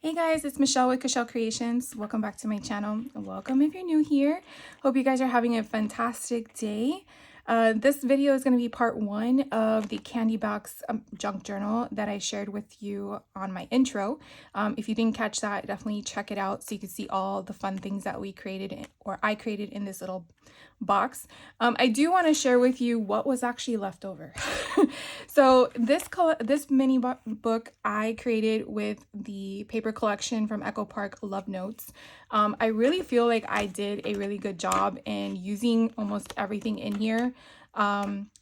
Hey guys, it's Michelle with Cashel Creations. Welcome back to my channel. Welcome if you're new here. Hope you guys are having a fantastic day. This video is going to be part one of the Candy Box junk journal that I shared with you on my intro. If you didn't catch that, definitely check it out so you can see all the fun things that we created or I created in this little box. I do want to share with you what was actually left over. So this mini book I created with the paper collection from Echo Park Love Notes. I really feel like I did a really good job in using almost everything in here.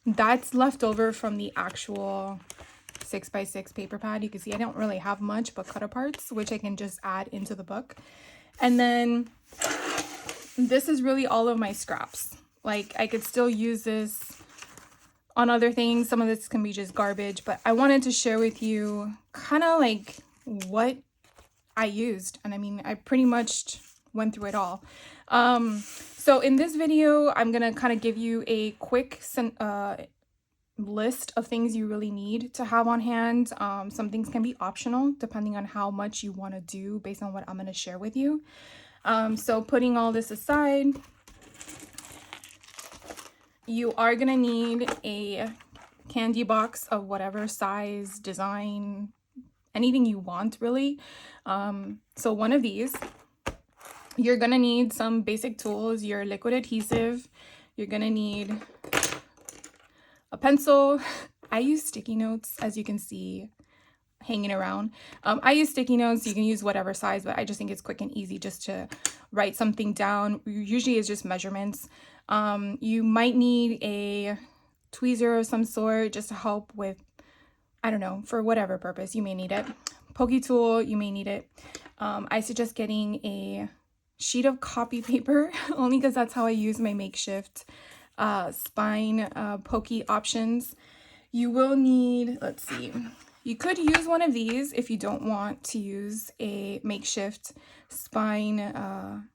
That's left over from the actual 6x6 paper pad. You can see I don't really have much but cut aparts, which I can just add into the book. And then this is really all of my scraps. Like, I could still use this on other things. Some of this can be just garbage, but I wanted to share with you kind of like what I used. And I mean, I pretty much went through it all. So in this video, I'm gonna kind of give you a quick list of things you really need to have on hand. Some things can be optional depending on how much you want to do based on what I'm going to share with you. So putting all this aside, you are going to need a candy box of whatever size, design, anything you want really. So one of these. You're going to need some basic tools, your liquid adhesive. You're going to need a pencil. I use sticky notes, as you can see hanging around. I use sticky notes. You can use whatever size, but I just think it's quick and easy just to write something down. Usually it's just measurements. You might need a tweezer of some sort just to help with, I don't know, for whatever purpose you may need it. Pokey tool, you may need it. I suggest getting a sheet of copy paper only because that's how I use my makeshift spine pokey options. You will need, let's see, you could use one of these if you don't want to use a makeshift spine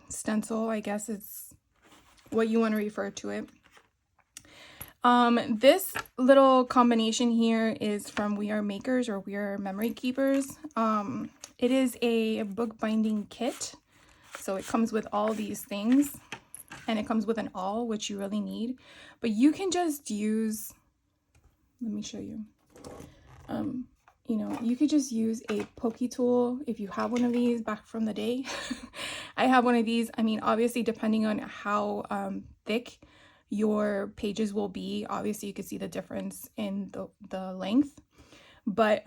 stencil, I guess is what you want to refer to it. This little combination here is from We Are Makers or We Are Memory Keepers. It is a book binding kit. So it comes with all these things and it comes with an awl, which you really need, but you can just use, let me show you. You know, you could just use a pokey tool if you have one of these back from the day. I have one of these. I mean, obviously, depending on how thick your pages will be, obviously you can see the difference in the length. But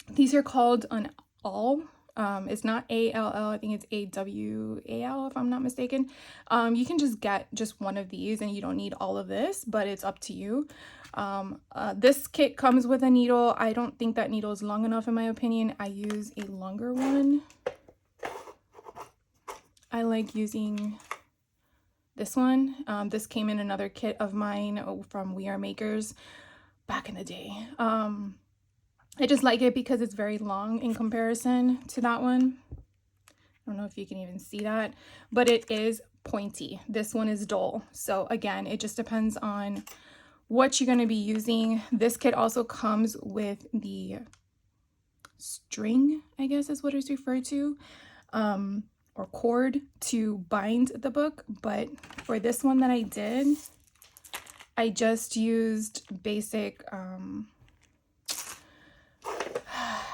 these are called an awl. It's not A-L-L, I think it's A-W-A-L if I'm not mistaken. You can just get just one of these and you don't need all of this, but it's up to you. This kit comes with a needle. I don't think that needle is long enough in my opinion. I use a longer one. I like using this one. This came in another kit of mine from We Are Makers back in the day. I just like it because it's very long in comparison to that one. I don't know if you can even see that, but it is pointy. This one is dull. So again, it just depends on what you're going to be using. This kit also comes with the string, I guess is what it's referred to, or cord to bind the book. But for this one that I did, I just used basic,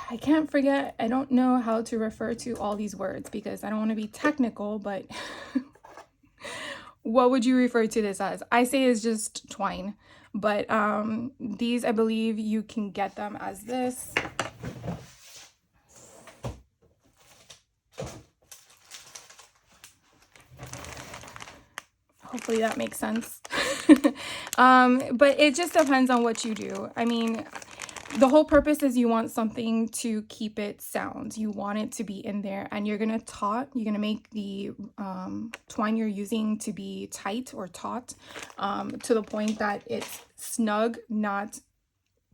I can't forget, I don't know how to refer to all these words because I don't want to be technical, but what would you refer to this as? I say it's just twine, but these, I believe you can get them as this. Hopefully that makes sense. But it just depends on what you do. I mean, the whole purpose is you want something to keep it sound. You want it to be in there, and you're gonna make the twine you're using to be tight or taut to the point that it's snug, not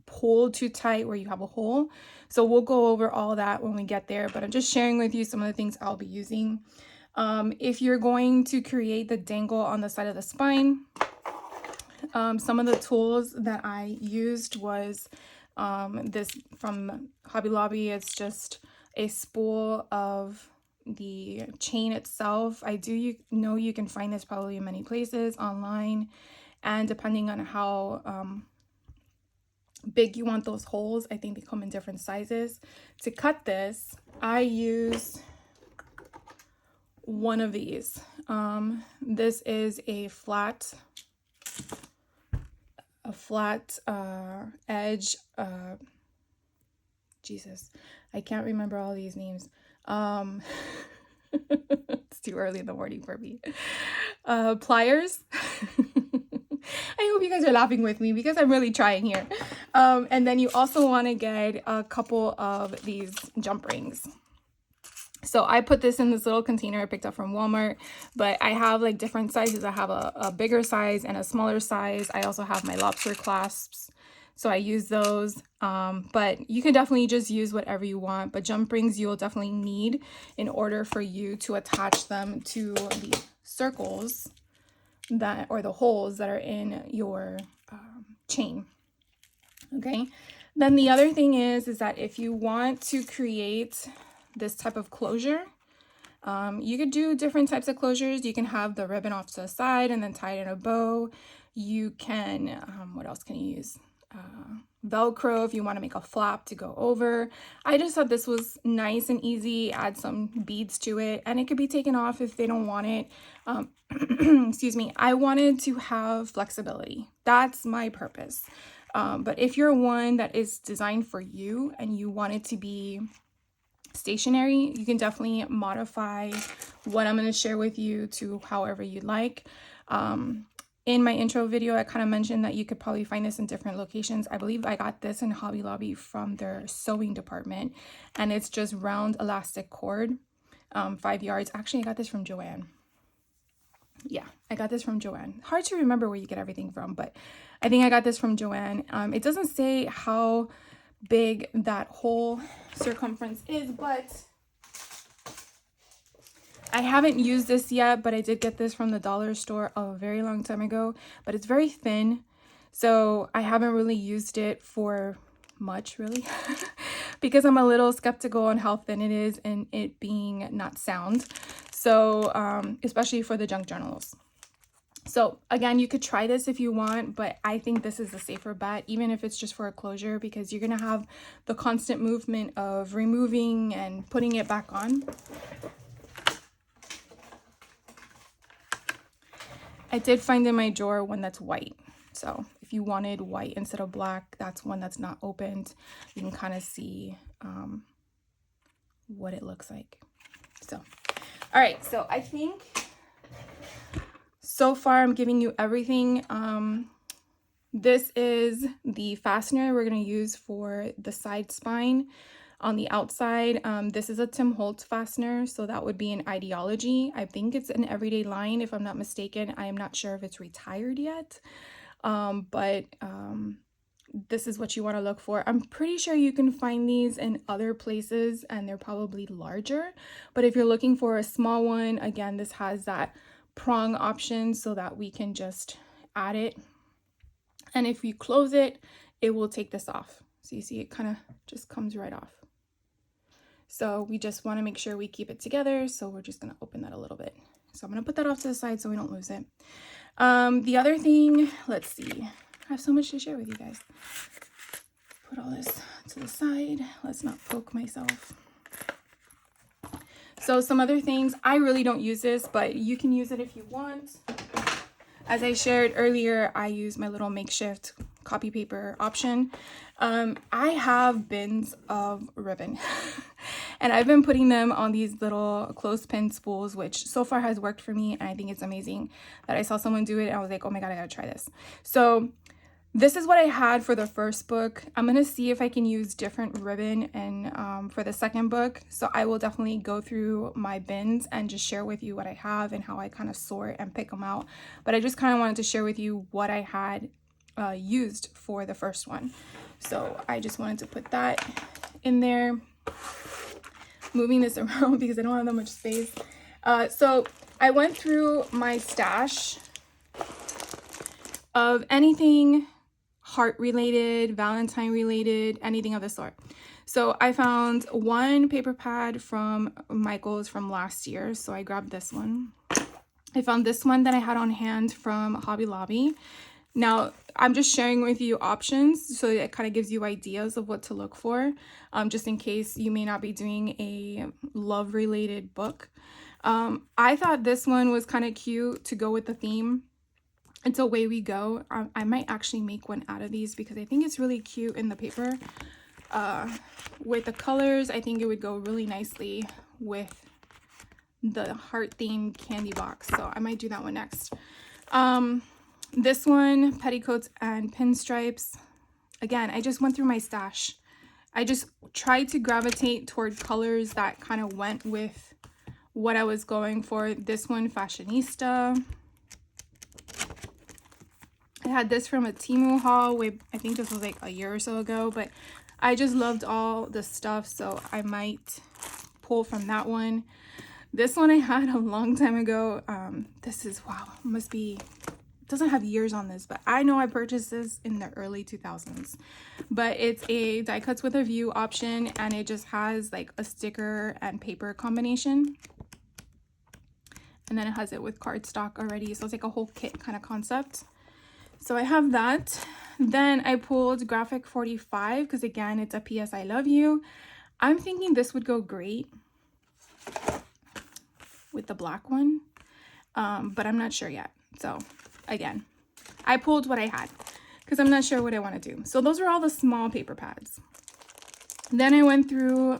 pulled too tight where you have a hole. So we'll go over all that when we get there, but I'm just sharing with you some of the things I'll be using. If you're going to create the dangle on the side of the spine, some of the tools that I used was This from Hobby Lobby. It's just a spool of the chain itself. I do know you can find this probably in many places online, and depending on how big you want those holes, I think they come in different sizes. To cut this, I use one of these. This is a flat edge. Jesus, I can't remember all these names. It's too early in the morning for me. Pliers. I hope you guys are laughing with me because I'm really trying here. And then you also want to get a couple of these jump rings. So I put this in this little container I picked up from Walmart, but I have like different sizes. I have a bigger size and a smaller size. I also have my lobster clasps, so I use those. But you can definitely just use whatever you want, but jump rings you will definitely need in order for you to attach them to the circles that, or the holes that are in your chain. Okay, then the other thing is that if you want to create this type of closure, you could do different types of closures. You can have the ribbon off to the side and then tie it in a bow. You can, what else can you use? Velcro if you want to make a flap to go over. I just thought this was nice and easy. Add some beads to it, and it could be taken off if they don't want it. Excuse me. I wanted to have flexibility. That's my purpose. But if you're one that is designed for you and you want it to be stationary, you can definitely modify what I'm going to share with you to however you'd like. In my intro video, I kind of mentioned that you could probably find this in different locations. I believe I got this in Hobby Lobby from their sewing department, and it's just round elastic cord, 5 yards. Actually, I got this from Joann. Yeah, I got this from Joann. Hard to remember where you get everything from, but I think I got this from Joann. It doesn't say how big that whole circumference is, but I haven't used this yet, but I did get this from the dollar store a very long time ago, but it's very thin, so I haven't really used it for much really because I'm a little skeptical on how thin it is and it being not sound. So especially for the junk journals. So again, you could try this if you want, but I think this is a safer bet, even if it's just for a closure, because you're gonna have the constant movement of removing and putting it back on. I did find in my drawer one that's white. So if you wanted white instead of black, that's one that's not opened. You can kind of see what it looks like. So, all right, so I think so far I'm giving you everything. This is the fastener we're going to use for the side spine on the outside. This is a Tim Holtz fastener, so that would be an Ideology. I think it's an Everyday Line, if I'm not mistaken. I am not sure if it's retired yet, but this is what you want to look for. I'm pretty sure you can find these in other places and they're probably larger, but if you're looking for a small one, again, this has that prong option so that we can just add it, and if you close it, it will take this off. So you see it kind of just comes right off. So we just want to make sure we keep it together, so we're just going to open that a little bit. So I'm going to put that off to the side so we don't lose it. The other thing, let's see, I have so much to share with you guys. Put all this to the side. Let's not poke myself. So some other things, I really don't use this, but you can use it if you want. As I shared earlier, I use my little makeshift copy paper option. I have bins of ribbon and I've been putting them on these little clothespin spools, which so far has worked for me. And I think it's amazing that I saw someone do it and I was like, oh my God, I gotta try this. So this is what I had for the first book. I'm gonna see if I can use different ribbon and for the second book. So I will definitely go through my bins and just share with you what I have and how I kind of sort and pick them out. But I just kind of wanted to share with you what I had used for the first one. So I just wanted to put that in there. Moving this around because I don't have that much space. So I went through my stash of anything heart related, Valentine related, anything of the sort. So I found one paper pad from Michaels from last year, so I grabbed this one. I found this one that I had on hand from Hobby Lobby. Now, I'm just sharing with you options so it kind of gives you ideas of what to look for, just in case you may not be doing a love-related book. I thought this one was kind of cute to go with the theme. It's Away We Go. I might actually make one out of these because I think it's really cute in the paper. With the colors, I think it would go really nicely with the heart themed candy box. So I might do that one next. This one, Petticoats and Pinstripes. Again, I just went through my stash. I just tried to gravitate toward colors that kind of went with what I was going for. This one, Fashionista. I had this from a Temu haul way, I think this was like a year or so ago, but I just loved all the stuff, so I might pull from that one. This one I had a long time ago. This is, wow, must be, doesn't have years on this, but I know I purchased this in the early 2000s. But it's a die cuts with a view option, and it just has like a sticker and paper combination. And then it has it with cardstock already, so it's like a whole kit kind of concept. So I have that. Then I pulled Graphic 45 because again, it's a PS I Love You. I'm thinking this would go great with the black one, but I'm not sure yet. So again, I pulled what I had because I'm not sure what I want to do. So those are all the small paper pads. Then I went through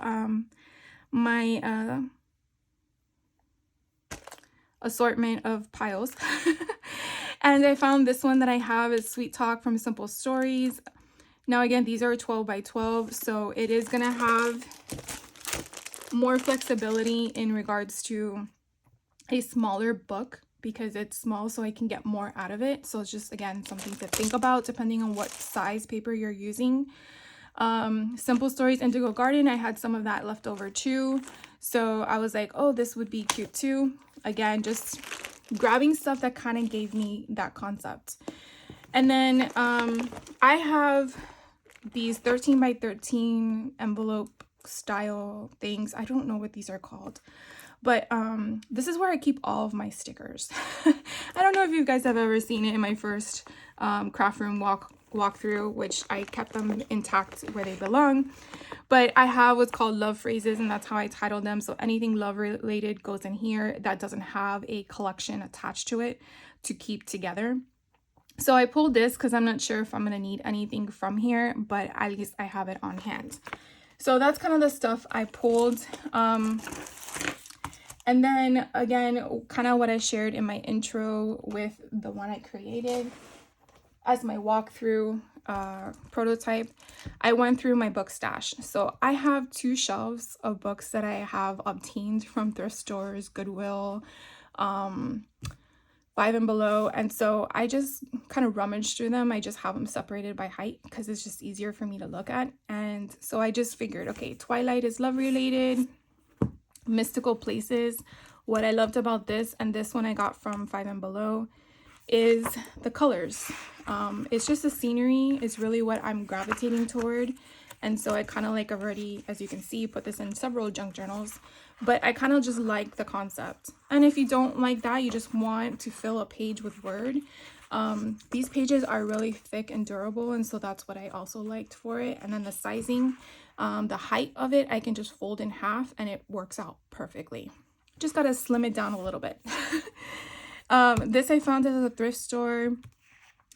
my assortment of piles. And I found this one that I have is Sweet Talk from Simple Stories. Now again, these are 12 by 12, so it is gonna have more flexibility in regards to a smaller book because it's small, so I can get more out of it. So it's just, again, something to think about depending on what size paper you're using. Simple Stories Indigo Garden, I had some of that left over too. So I was like, oh, this would be cute too. Again, just grabbing stuff that kind of gave me that concept. And then I have these 13 by 13 envelope style things. I don't know what these are called, but this is where I keep all of my stickers. I don't know if you guys have ever seen it in my first craft room walkthrough, which I kept them intact where they belong. But I have what's called love phrases, and that's how I titled them. So anything love related goes in here that doesn't have a collection attached to it to keep together. So I pulled this because I'm not sure if I'm going to need anything from here, but at least I have it on hand. So that's kind of the stuff I pulled. And then again, kind of what I shared in my intro with the one I created as my walkthrough prototype, I went through my book stash. So I have 2 shelves of books that I have obtained from thrift stores, Goodwill, 5 and Below. And so I just kind of rummaged through them. I just have them separated by height because it's just easier for me to look at. And so I just figured, okay, Twilight is love related, Mystical Places. What I loved about this, and this one I got from 5 and Below, is the colors. It's just the scenery is really what I'm gravitating toward. And so I kind of like already, as you can see, put this in several junk journals, but I kind of just like the concept. And if you don't like that, you just want to fill a page with word, these pages are really thick and durable, and so that's what I also liked for it. And then the sizing, the height of it, I can just fold in half and it works out perfectly. Just gotta slim it down a little bit. This I found at a thrift store.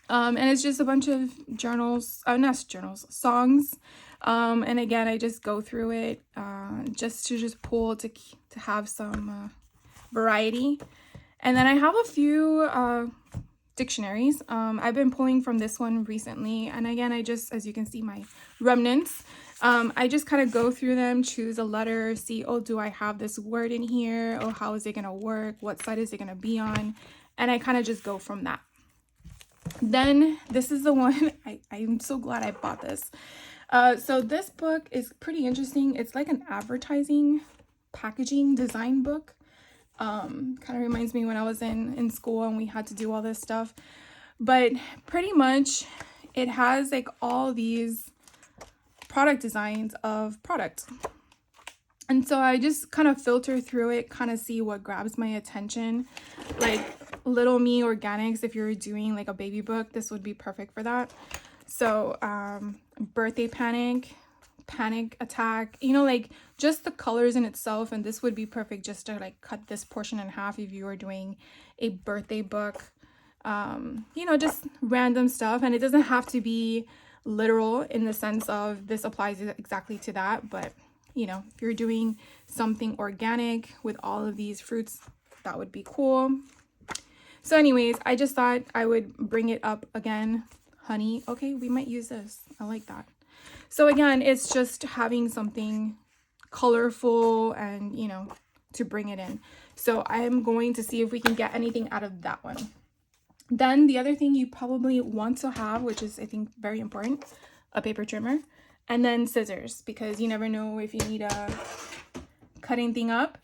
And it's just a bunch of journals, not journals, songs. And again, I just go through it just to pull to have some variety. And then I have a few dictionaries. I've been pulling from this one recently. And again, I just, as you can see, my remnants. I just kind of go through them, choose a letter, see, oh, do I have this word in here? Oh, how is it going to work? What side is it going to be on? And I kind of just go from that. Then this is the one, I'm so glad I bought this. So this book is pretty interesting. It's like an advertising packaging design book. Kind of reminds me when I was in school and we had to do all this stuff. But pretty much it has like all these product designs of products. And so I just kind of filter through it, kind of see what grabs my attention. Like Little Me Organics, if you're doing like a baby book, this would be perfect for that. So Birthday Panic, Panic Attack, you know, like just the colors in itself. And this would be perfect just to like cut this portion in half if you were doing a birthday book. You know, just random stuff. And it doesn't have to be literal in the sense of this applies exactly to that, but you know, if you're doing something organic with all of these fruits, that would be cool. So anyways, I just thought I would bring it up again. Honey, okay, we might use this. I like that. So again, it's just having something colorful and, you know, to bring it in. So I'm going to see if we can get anything out of that one. Then the other thing you probably want to have, which is I think very important, a paper trimmer. And then scissors, because you never know if you need a cutting thing up.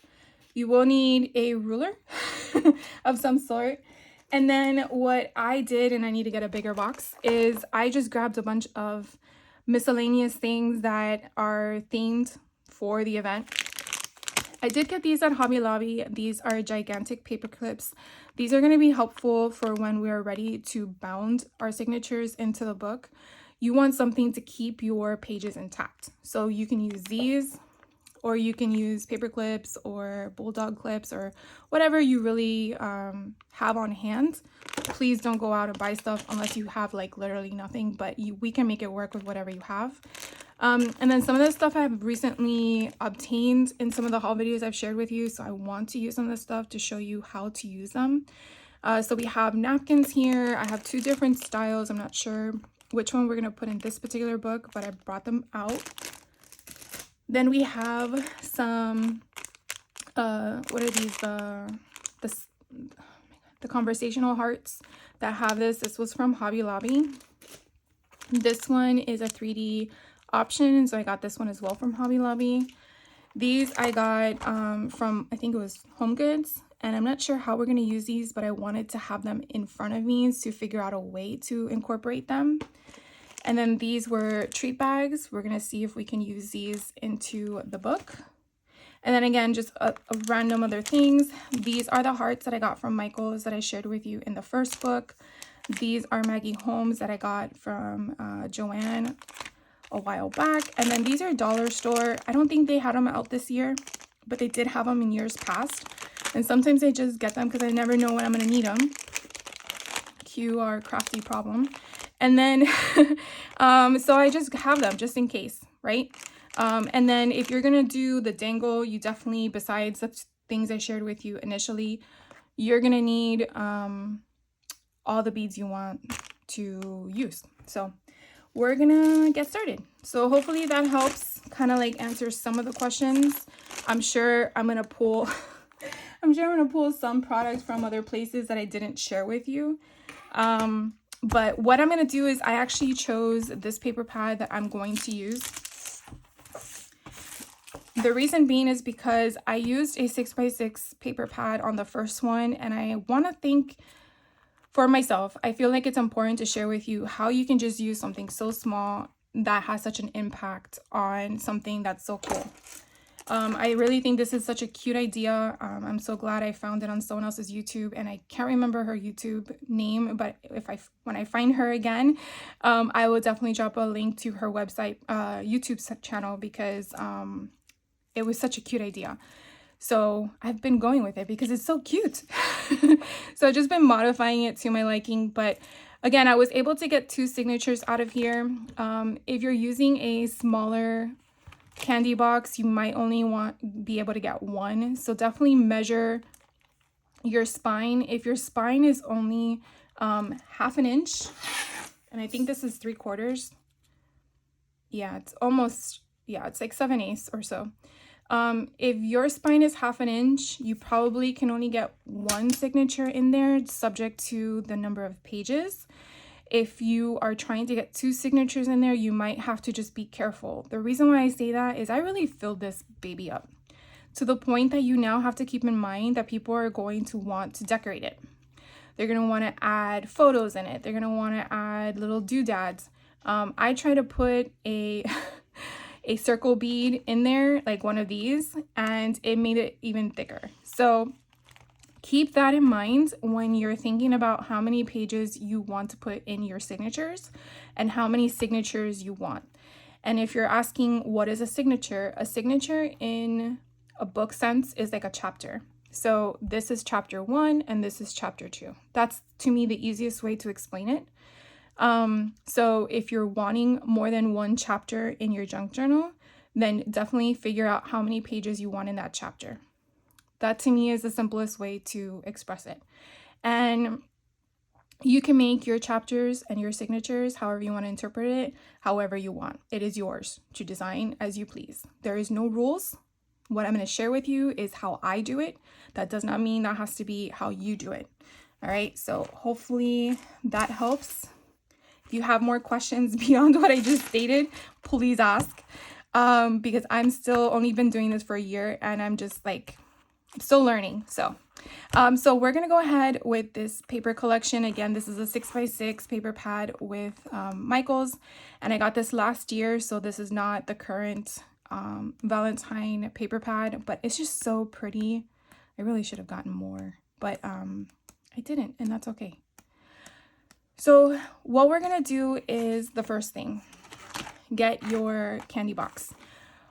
You will need a ruler of some sort. And then what I did, and I need to get a bigger box, is I just grabbed a bunch of miscellaneous things that are themed for the event. I did get these at Hobby Lobby. These are gigantic paper clips. These are going to be helpful for when we are ready to bound our signatures into the book. You want something to keep your pages intact. So you can use these, or you can use paper clips or bulldog clips or whatever you really have on hand. Please don't go out and buy stuff unless you have like literally nothing, but we can make it work with whatever you have. And then some of the stuff I have recently obtained in some of the haul videos I've shared with you. So I want to use some of this stuff to show you how to use them. So we have napkins here. I have two different styles. I'm not sure which one we're going to put in this particular book, but I brought them out. Then we have some, what are these? The conversational hearts that have this. This was from Hobby Lobby. This one is a 3D option, so I got this one as well from Hobby Lobby. These I got from, I think it was Home Goods. And I'm not sure how we're going to use these, but I wanted to have them in front of me to figure out a way to incorporate them. And then these were treat bags. We're going to see if we can use these into the book. And then again, just a random other things. These are the hearts that I got from Michaels that I shared with you in the first book. These are Maggie Holmes that I got from Joanne a while back. And then these are Dollar Store. I don't think they had them out this year, but they did have them in years past. And sometimes I just get them because I never know when I'm going to need them. Cue our crafty problem. And then, so I just have them just in case, right? And then if you're going to do the dangle, you definitely, besides the things I shared with you initially, you're going to need all the beads you want to use. So we're going to get started. So hopefully that helps kind of like answer some of the questions. I'm sure I'm going to pull... I'm sure I'm going to pull some products from other places that I didn't share with you. But what I'm going to do is I actually chose this paper pad that I'm going to use. The reason being is because I used a 6x6 paper pad on the first one, and I want to think for myself. I feel like it's important to share with you how you can just use something so small that has such an impact on something that's so cool. I really think this is such a cute idea. I'm so glad I found it on someone else's YouTube, and I can't remember her YouTube name, but when I find her again, I will definitely drop a link to her website, YouTube channel, because it was such a cute idea. So I've been going with it because it's so cute. So I've just been modifying it to my liking, but again, I was able to get 2 signatures out of here. If you're using a smaller candy box, you might only be able to get 1. So definitely measure your spine. If your spine is only half an inch, and I think this is 3/4. Yeah, it's almost, yeah, it's like 7/8 or so. If your spine is half an inch, you probably can only get 1 signature in there, subject to the number of pages. If you are trying to get 2 signatures in there, you might have to just be careful. The reason why I say that is I really filled this baby up to the point that you now have to keep in mind that people are going to want to decorate it. They're going to want to add photos in it. They're going to want to add little doodads. I try to put a a circle bead in there, like one of these, and it made it even thicker. So keep that in mind when you're thinking about how many pages you want to put in your signatures and how many signatures you want. And if you're asking what is a signature in a book sense is like a chapter. So this is chapter 1 and this is chapter 2. That's, to me, the easiest way to explain it. So if you're wanting more than one chapter in your junk journal, then definitely figure out how many pages you want in that chapter. That, to me, is the simplest way to express it. And you can make your chapters and your signatures however you want to interpret it, however you want. It is yours to design as you please. There is no rules. What I'm going to share with you is how I do it. That does not mean that has to be how you do it. All right, so hopefully that helps. If you have more questions beyond what I just stated, please ask, because I'm still only been doing this for a year and I'm just like still learning. So we're gonna go ahead with this paper collection. Again, this is a 6x6 paper pad with Michaels, and I got this last year, so this is not the current Valentine paper pad, but it's just so pretty. I really should have gotten more, but I didn't, and that's okay. So what we're gonna do is the first thing, get your candy box.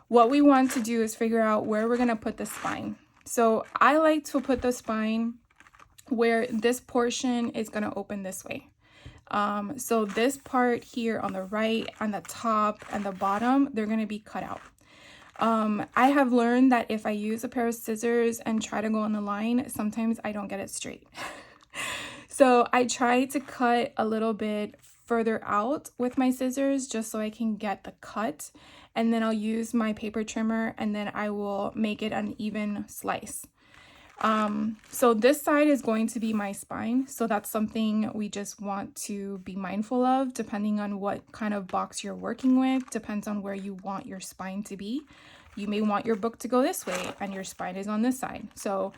What we want to do is figure out where we're gonna put the spine. So I like to put the spine where this portion is gonna open this way. So this part here on the right, on the top and the bottom, they're gonna be cut out. I have learned that if I use a pair of scissors and try to go on the line, sometimes I don't get it straight. So I try to cut a little bit further out with my scissors just so I can get the cut, and then I'll use my paper trimmer and then I will make it an even slice. So this side is going to be my spine, so that's something we just want to be mindful of depending on what kind of box you're working with. Depends on where you want your spine to be. You may want your book to go this way and your spine is on this side. So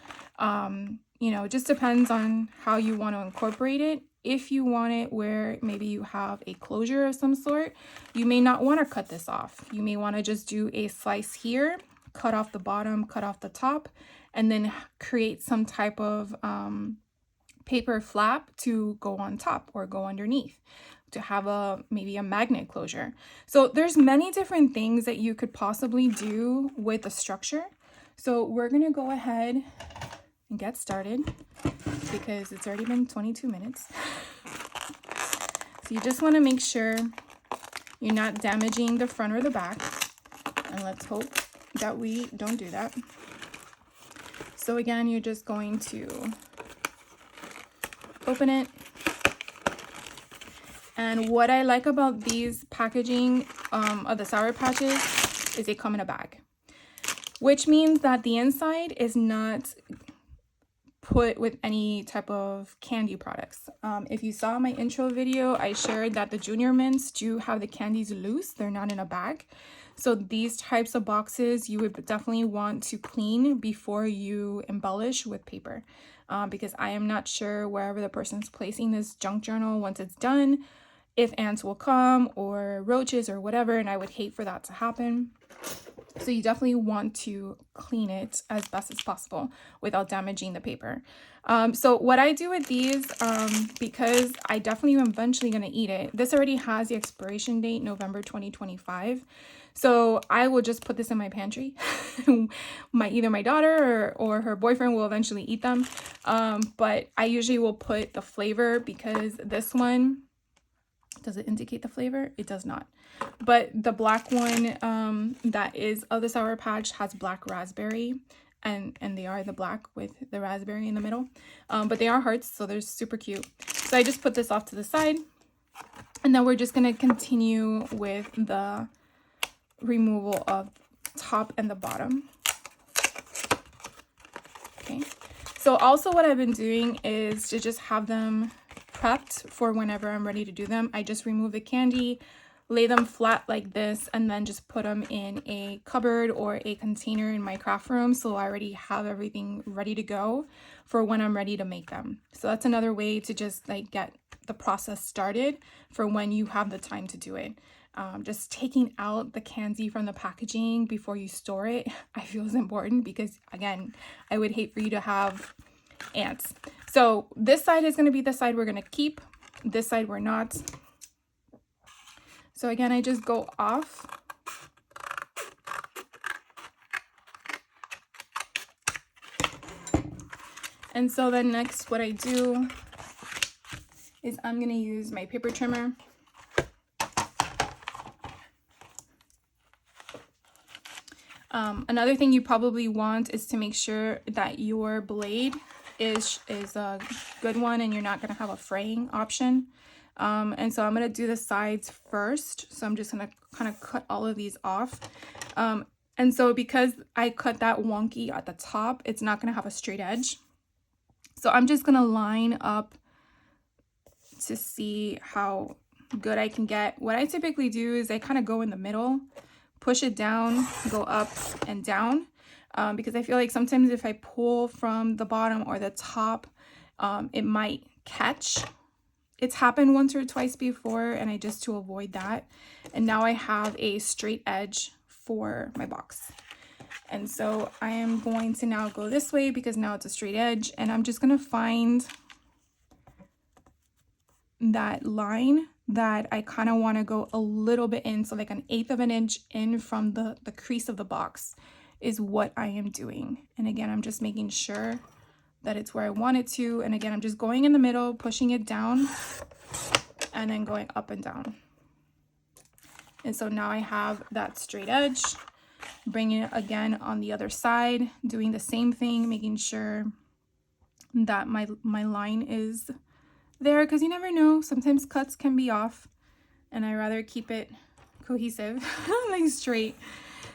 you know, it just depends on how you want to incorporate it. If you want it where maybe you have a closure of some sort, you may not want to cut this off. You may want to just do a slice here, cut off the bottom, cut off the top, and then create some type of paper flap to go on top or go underneath to have maybe a magnet closure. So there's many different things that you could possibly do with the structure. So we're going to go ahead and get started because it's already been 22 minutes. So you just want to make sure you're not damaging the front or the back, and let's hope that we don't do that. So again, you're just going to open it. And what I like about these packaging of the Sour Patches is they come in a bag, which means that the inside is not put with any type of candy products. If you saw my intro video, I shared that the Junior Mints do have the candies loose. They're not in a bag. So these types of boxes you would definitely want to clean before you embellish with paper, because I am not sure wherever the person's placing this junk journal once it's done, if ants will come or roaches or whatever, and I would hate for that to happen. So you definitely want to clean it as best as possible without damaging the paper. So what I do with these, because I definitely am eventually going to eat it, this already has the expiration date, November 2025. So I will just put this in my pantry. Either my daughter or her boyfriend will eventually eat them. But I usually will put the flavor, because this one, does it indicate the flavor? It does not. But the black one that is of the Sour Patch has black raspberry, and they are the black with the raspberry in the middle. But they are hearts, so they're super cute. So I just put this off to the side, and then we're just going to continue with the removal of top and the bottom. Okay. So also what I've been doing is to just have them prepped for whenever I'm ready to do them. I just remove the candy, lay them flat like this, and then just put them in a cupboard or a container in my craft room, so I already have everything ready to go for when I'm ready to make them. So that's another way to just like get the process started for when you have the time to do it. Just taking out the candy from the packaging before you store it, I feel is important, because again, I would hate for you to have ants. So this side is going to be the side we're going to keep. This side we're not. So again, I just go off. And so then next what I do is I'm going to use my paper trimmer. Another thing you probably want is to make sure that your blade is a good one and you're not going to have a fraying option. And so I'm going to do the sides first. So I'm just going to kind of cut all of these off. And so because I cut that wonky at the top, it's not going to have a straight edge. So I'm just going to line up to see how good I can get. What I typically do is I kind of go in the middle, push it down, go up and down, because I feel like sometimes if I pull from the bottom or the top, it might catch. It's happened once or twice before, and I just to avoid that. And now I have a straight edge for my box. And so I am going to now go this way because now it's a straight edge, and I'm just going to find that line that I kind of want to go a little bit in, so like 1/8 of an inch in from the crease of the box is what I am doing. And again, I'm just making sure that it's where I want it to. And again, I'm just going in the middle, pushing it down, and then going up and down. And so now I have that straight edge. Bringing it again on the other side, doing the same thing, making sure that my line is there, because you never know, sometimes cuts can be off, and I rather keep it cohesive, like straight.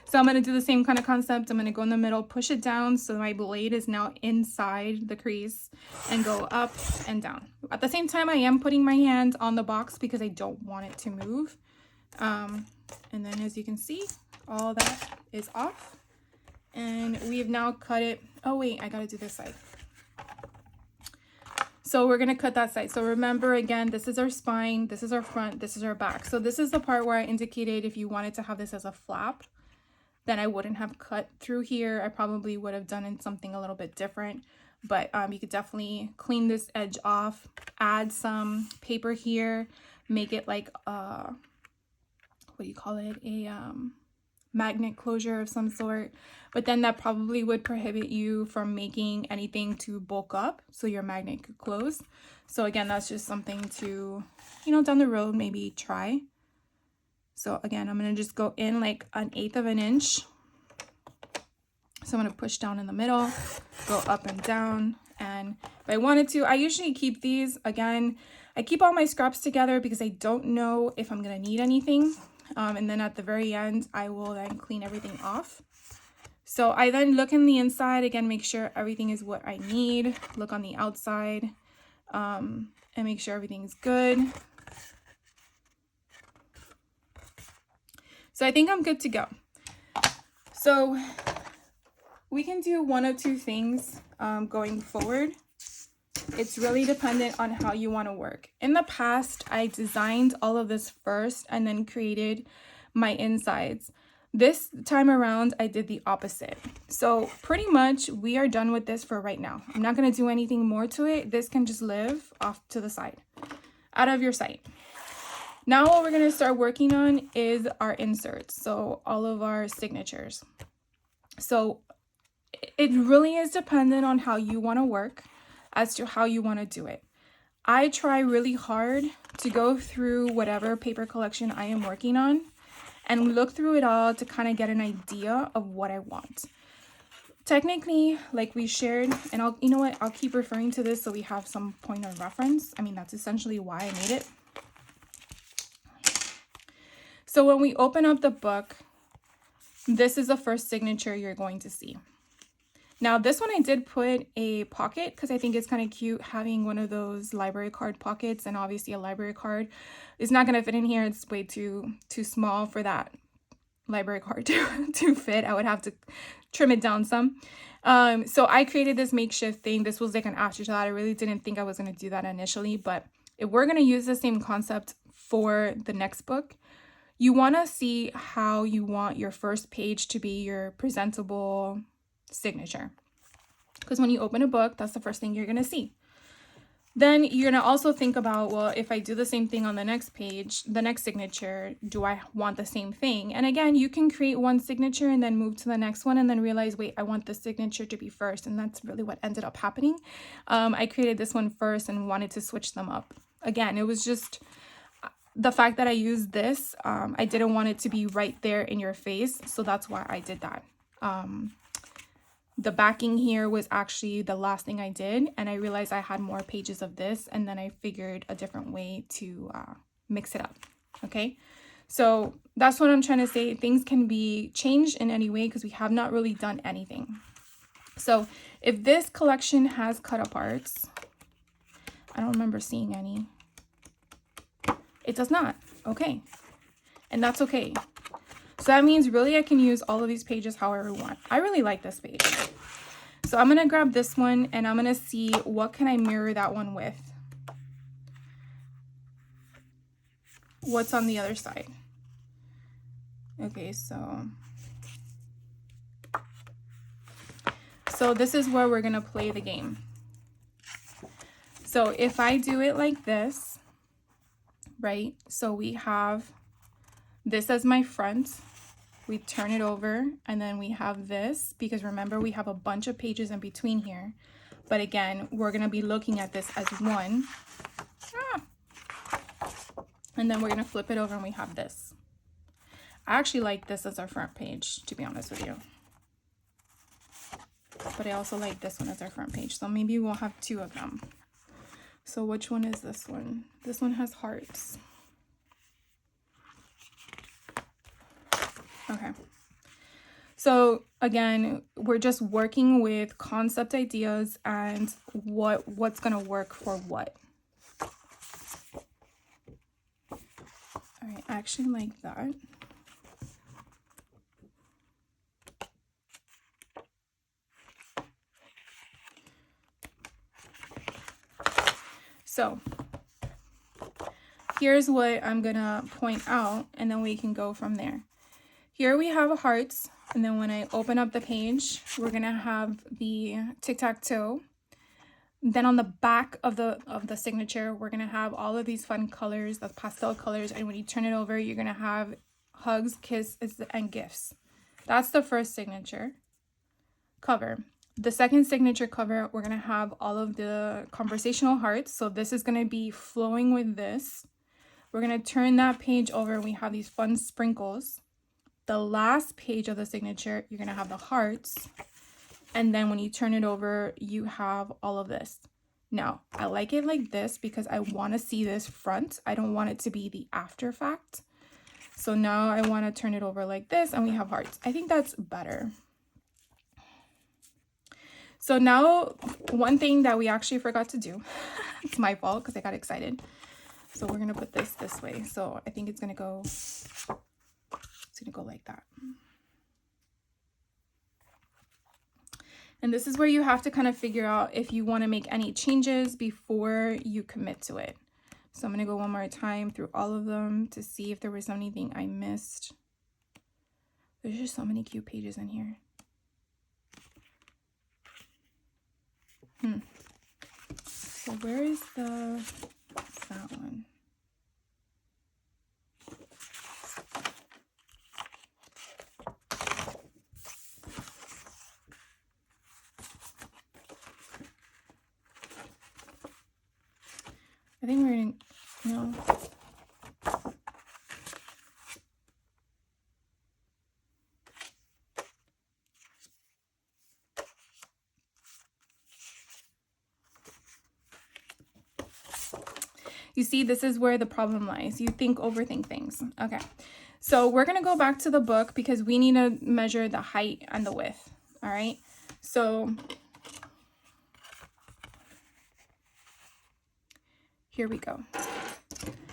So I'm going to do the same kind of concept. I'm going to go in the middle, push it down so my blade is now inside the crease, and go up and down. At the same time, I am putting my hand on the box because I don't want it to move. And then as you can see, all that is off, and we have now cut it. Oh wait, I gotta do this side. So we're gonna cut that side. So remember, again, this is our spine, this is our front, this is our back. So this is the part where I indicated if you wanted to have this as a flap, then I wouldn't have cut through here. I probably would have done it something a little bit different, but you could definitely clean this edge off, add some paper here, make it like what do you call it, a magnet closure of some sort. But then that probably would prohibit you from making anything to bulk up so your magnet could close. So again, that's just something to, you know, down the road maybe try. So again, I'm going to just go in like 1/8 of an inch. So I'm going to push down in the middle, go up and down. And if I wanted to, I usually keep these, again, I keep all my scraps together because I don't know if I'm going to need anything. And then at the very end, I will then clean everything off. So I then look in the inside, again, make sure everything is what I need. Look on the outside, and make sure everything's good. So I think I'm good to go. So we can do one of two things going forward. It's really dependent on how you want to work. In the past, I designed all of this first and then created my insides. This time around, I did the opposite. So pretty much we are done with this for right now. I'm not going to do anything more to it. This can just live off to the side, out of your sight. Now what we're going to start working on is our inserts. So all of our signatures. So it really is dependent on how you want to work as to how you want to do it. I try really hard to go through whatever paper collection I am working on and look through it all to kind of get an idea of what I want. Technically, like we shared, and you know what, I'll keep referring to this so we have some point of reference. I mean, that's essentially why I made it. So when we open up the book, this is the first signature you're going to see. Now this one I did put a pocket because I think it's kind of cute having one of those library card pockets, and obviously a library card is not going to fit in here. It's way too small for that library card to fit. I would have to trim it down some. So I created this makeshift thing. This was like an afterthought. I really didn't think I was going to do that initially, but if we're going to use the same concept for the next book, you want to see how you want your first page to be your presentable signature. Because when you open a book, that's the first thing you're going to see. Then you're going to also think about, well, if I do the same thing on the next page, the next signature, do I want the same thing? And again, you can create one signature and then move to the next one and then realize, wait, I want this signature to be first. And that's really what ended up happening. I created this one first and wanted to switch them up. Again, it was just the fact that I used this. I didn't want it to be right there in your face. So that's why I did that. The backing here was actually the last thing I did, and I realized I had more pages of this, and then I figured a different way to mix it up. Okay, so that's what I'm trying to say. Things can be changed in any way because we have not really done anything. So if this collection has cut aparts, I don't remember seeing any. It does not. Okay, and that's okay. So that means really I can use all of these pages however I want. I really like this page. So I'm going to grab this one and I'm going to see what can I mirror that one with. What's on the other side? Okay, so this is where we're going to play the game. So if I do it like this, right? So we have this as my front. We turn it over and then we have this, because remember we have a bunch of pages in between here. But again, we're going to be looking at this as one. And then we're going to flip it over and we have this. I actually like this as our front page, to be honest with you. But I also like this one as our front page. So maybe we'll have two of them. So which one is this one? This one has hearts. Okay. So again, we're just working with concept ideas and what's going to work for what. All right, I actually like that. So here's what I'm going to point out, and then we can go from there. Here we have hearts, and then when I open up the page, we're going to have the tic-tac-toe. Then on the back of the signature, we're going to have all of these fun colors, the pastel colors, and when you turn it over, you're going to have hugs, kisses, and gifts. That's the first signature cover. The second signature cover, we're going to have all of the conversational hearts. So this is going to be flowing with this. We're going to turn that page over, and we have these fun sprinkles. The last page of the signature, you're going to have the hearts. And then when you turn it over, you have all of this. Now, I like it like this because I want to see this front. I don't want it to be the after fact. So now I want to turn it over like this, and we have hearts. I think that's better. So now, one thing that we actually forgot to do, it's my fault because I got excited. So we're going to put this way. So I think it's going to go like that. And this is where you have to kind of figure out if you want to make any changes before you commit to it. So I'm going to go one more time through all of them to see if there was anything I missed. There's just so many cute pages in here. So where is that one? I think we're in, no. You see, this is where the problem lies. You overthink things. Okay, so we're going to go back to the book because we need to measure the height and the width. All right, So here we go.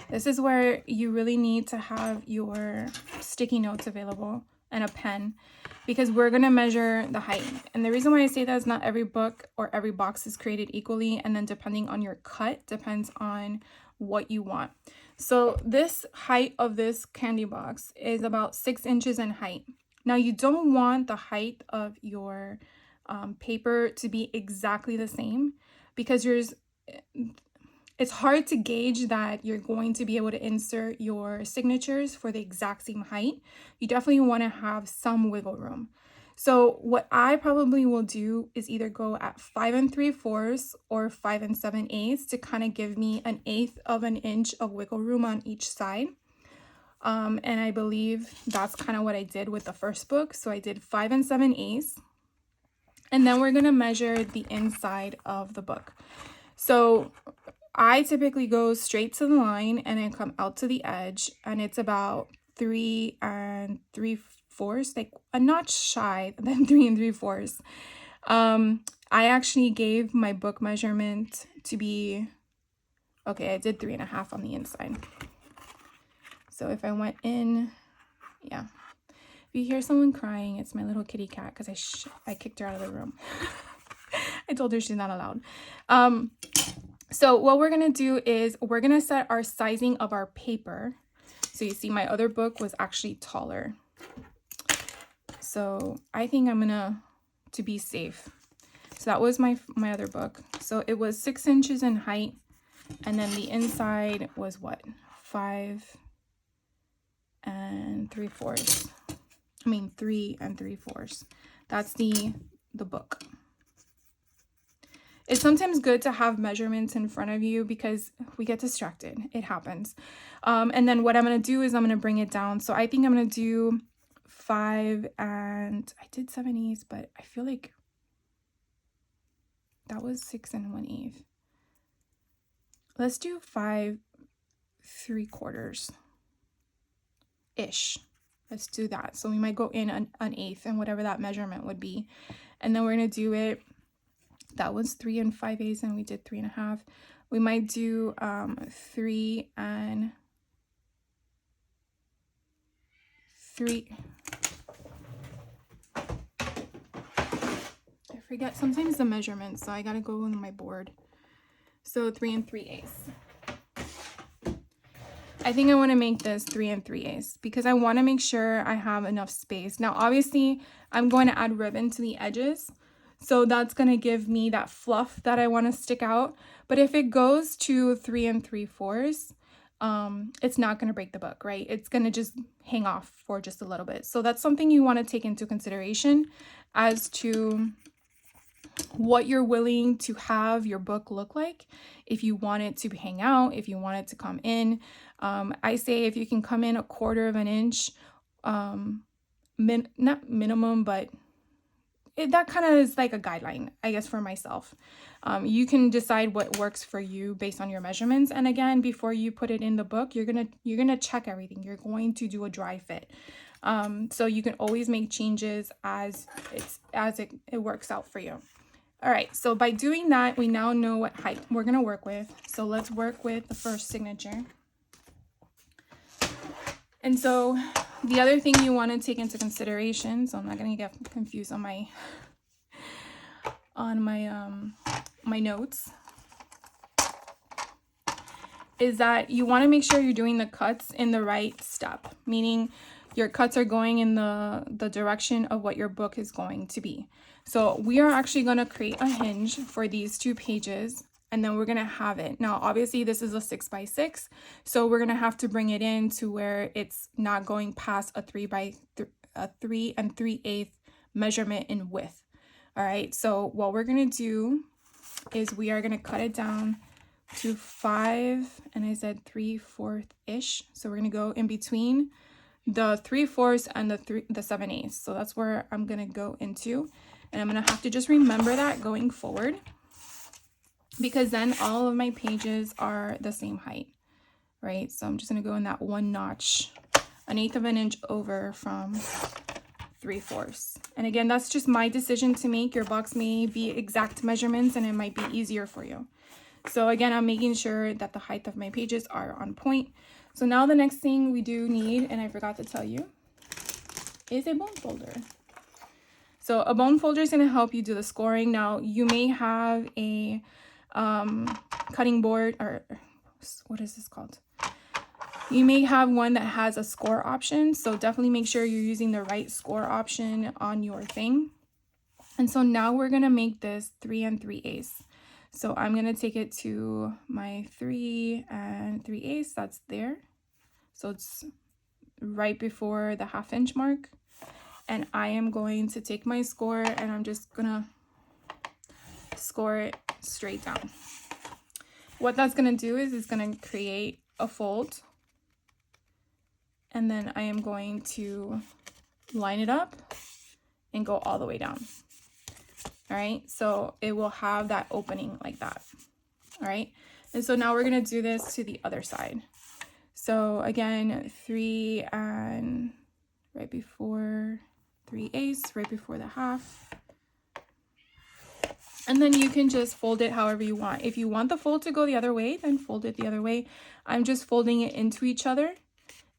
This is where you really need to have your sticky notes available and a pen, because we're going to measure the height. And the reason why I say that is not every book or every box is created equally, and then depending on your cut depends on what you want. So this height of this candy box is about 6 inches in height. Now you don't want the height of your paper to be exactly the same, because it's hard to gauge that you're going to be able to insert your signatures for the exact same height. You definitely want to have some wiggle room. So what I probably will do is either go at 5 3/4 or 5 7/8 to kind of give me 1/8 of an inch of wiggle room on each side. And I believe that's kind of what I did with the first book. So I did 5 7/8. And then we're going to measure the inside of the book. So I typically go straight to the line and then come out to the edge, and it's about 3 3/4, like a notch shy than 3 3/4. I actually gave my book measurement to be, okay, I did 3.5 on the inside. So if I went in, yeah. If you hear someone crying, it's my little kitty cat, because I kicked her out of the room. I told her she's not allowed. So what we're going to do is we're going to set our sizing of our paper. So you see my other book was actually taller. So I think I'm going to be safe. So that was my other book. So it was 6 inches in height. And then the inside was what? 5 3/4. I mean 3 3/4. That's the book. It's sometimes good to have measurements in front of you because we get distracted. It happens. And then what I'm going to do is I'm going to bring it down. So I think I'm going to do 5 and I did 7/8, but I feel like that was 6 1/8. Let's do 5 3/4 ish. Let's do that. So we might go in an 1/8 and whatever that measurement would be. And then we're going to do it. That was 3 5/8 and we did 3.5. We might do 3 and 3. I forget sometimes the measurements, so I gotta go on my board. So 3 3/8. I think I want to make this 3 3/8 because I want to make sure I have enough space. Now, obviously, I'm going to add ribbon to the edges. So that's going to give me that fluff that I want to stick out. But if it goes to 3 3/4, it's not going to break the book, right? It's going to just hang off for just a little bit. So that's something you want to take into consideration as to what you're willing to have your book look like. If you want it to hang out, if you want it to come in, I say if you can come in 1/4 of an inch, not minimum, but that kind of is like a guideline, I guess, for myself. You can decide what works for you based on your measurements. And again, before you put it in the book, you're gonna check everything. You're going to do a dry fit. So you can always make changes as it works out for you. All right, so by doing that, we now know what height we're gonna work with. So let's work with the first signature. And so the other thing you want to take into consideration, so I'm not gonna get confused on my my notes, is that you want to make sure you're doing the cuts in the right step, meaning your cuts are going in the direction of what your book is going to be. So we are actually going to create a hinge for these 2 pages, and then we're going to have it. Now, obviously, this is a 6x6, so we're going to have to bring it in to where it's not going past a 3 3/8 measurement in width. All right, so what we're going to do is we are going to cut it down to 5, and I said 3/4-ish. So we're going to go in between the 3/4 and the 7/8. So that's where I'm going to go into. And I'm going to have to just remember that going forward, because then all of my pages are the same height, right? So I'm just going to go in that 1 notch, 1/8 of an inch over from 3/4. And again, that's just my decision to make. Your box may be exact measurements and it might be easier for you. So again, I'm making sure that the height of my pages are on point. So now the next thing we do need, and I forgot to tell you, is a bone folder. So a bone folder is going to help you do the scoring. Now you may have a cutting board, or what is this called? You may have one that has a score option. So definitely make sure you're using the right score option on your thing. And so now we're going to make this 3 3/8. So I'm going to take it to my 3 3/8. That's there. So it's right before the 1/2 inch mark. And I am going to take my score and I'm just going to score it straight down. What that's going to do is it's going to create a fold. And then I am going to line it up and go all the way down. All right, so it will have that opening like that. All right, and so now we're going to do this to the other side. So again, 3 and right before 3/8, right before the 1/2. And then you can just fold it however you want. If you want the fold to go the other way, then fold it the other way. I'm just folding it into each other,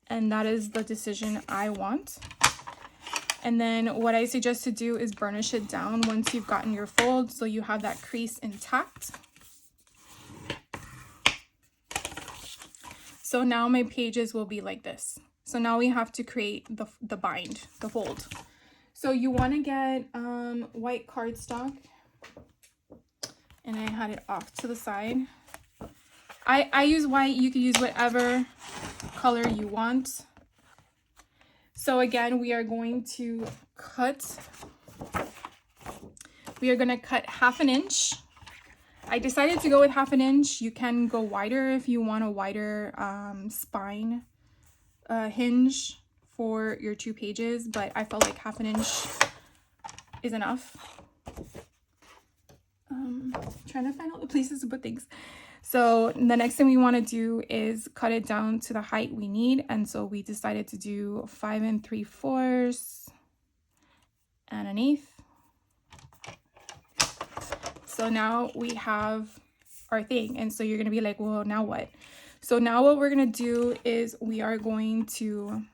and that is the decision I want. And then what I suggest to do is burnish it down once you've gotten your fold so you have that crease intact. So now my pages will be like this. So now we have to create the bind, the fold. So you want to get white cardstock, and I had it off to the side. I use white. You can use whatever color you want. So again, we are going to cut 1/2 inch. I decided to go with 1/2 inch. You can go wider if you want a wider spine hinge for your 2 pages, but I felt like 1/2 inch is enough. Trying to find all the places to put things. So the next thing we want to do is cut it down to the height we need. And so we decided to do 5 3/4 and 1/8. So now we have our thing. And so you're going to be like, well, now what? So now what we're going to do is we are going to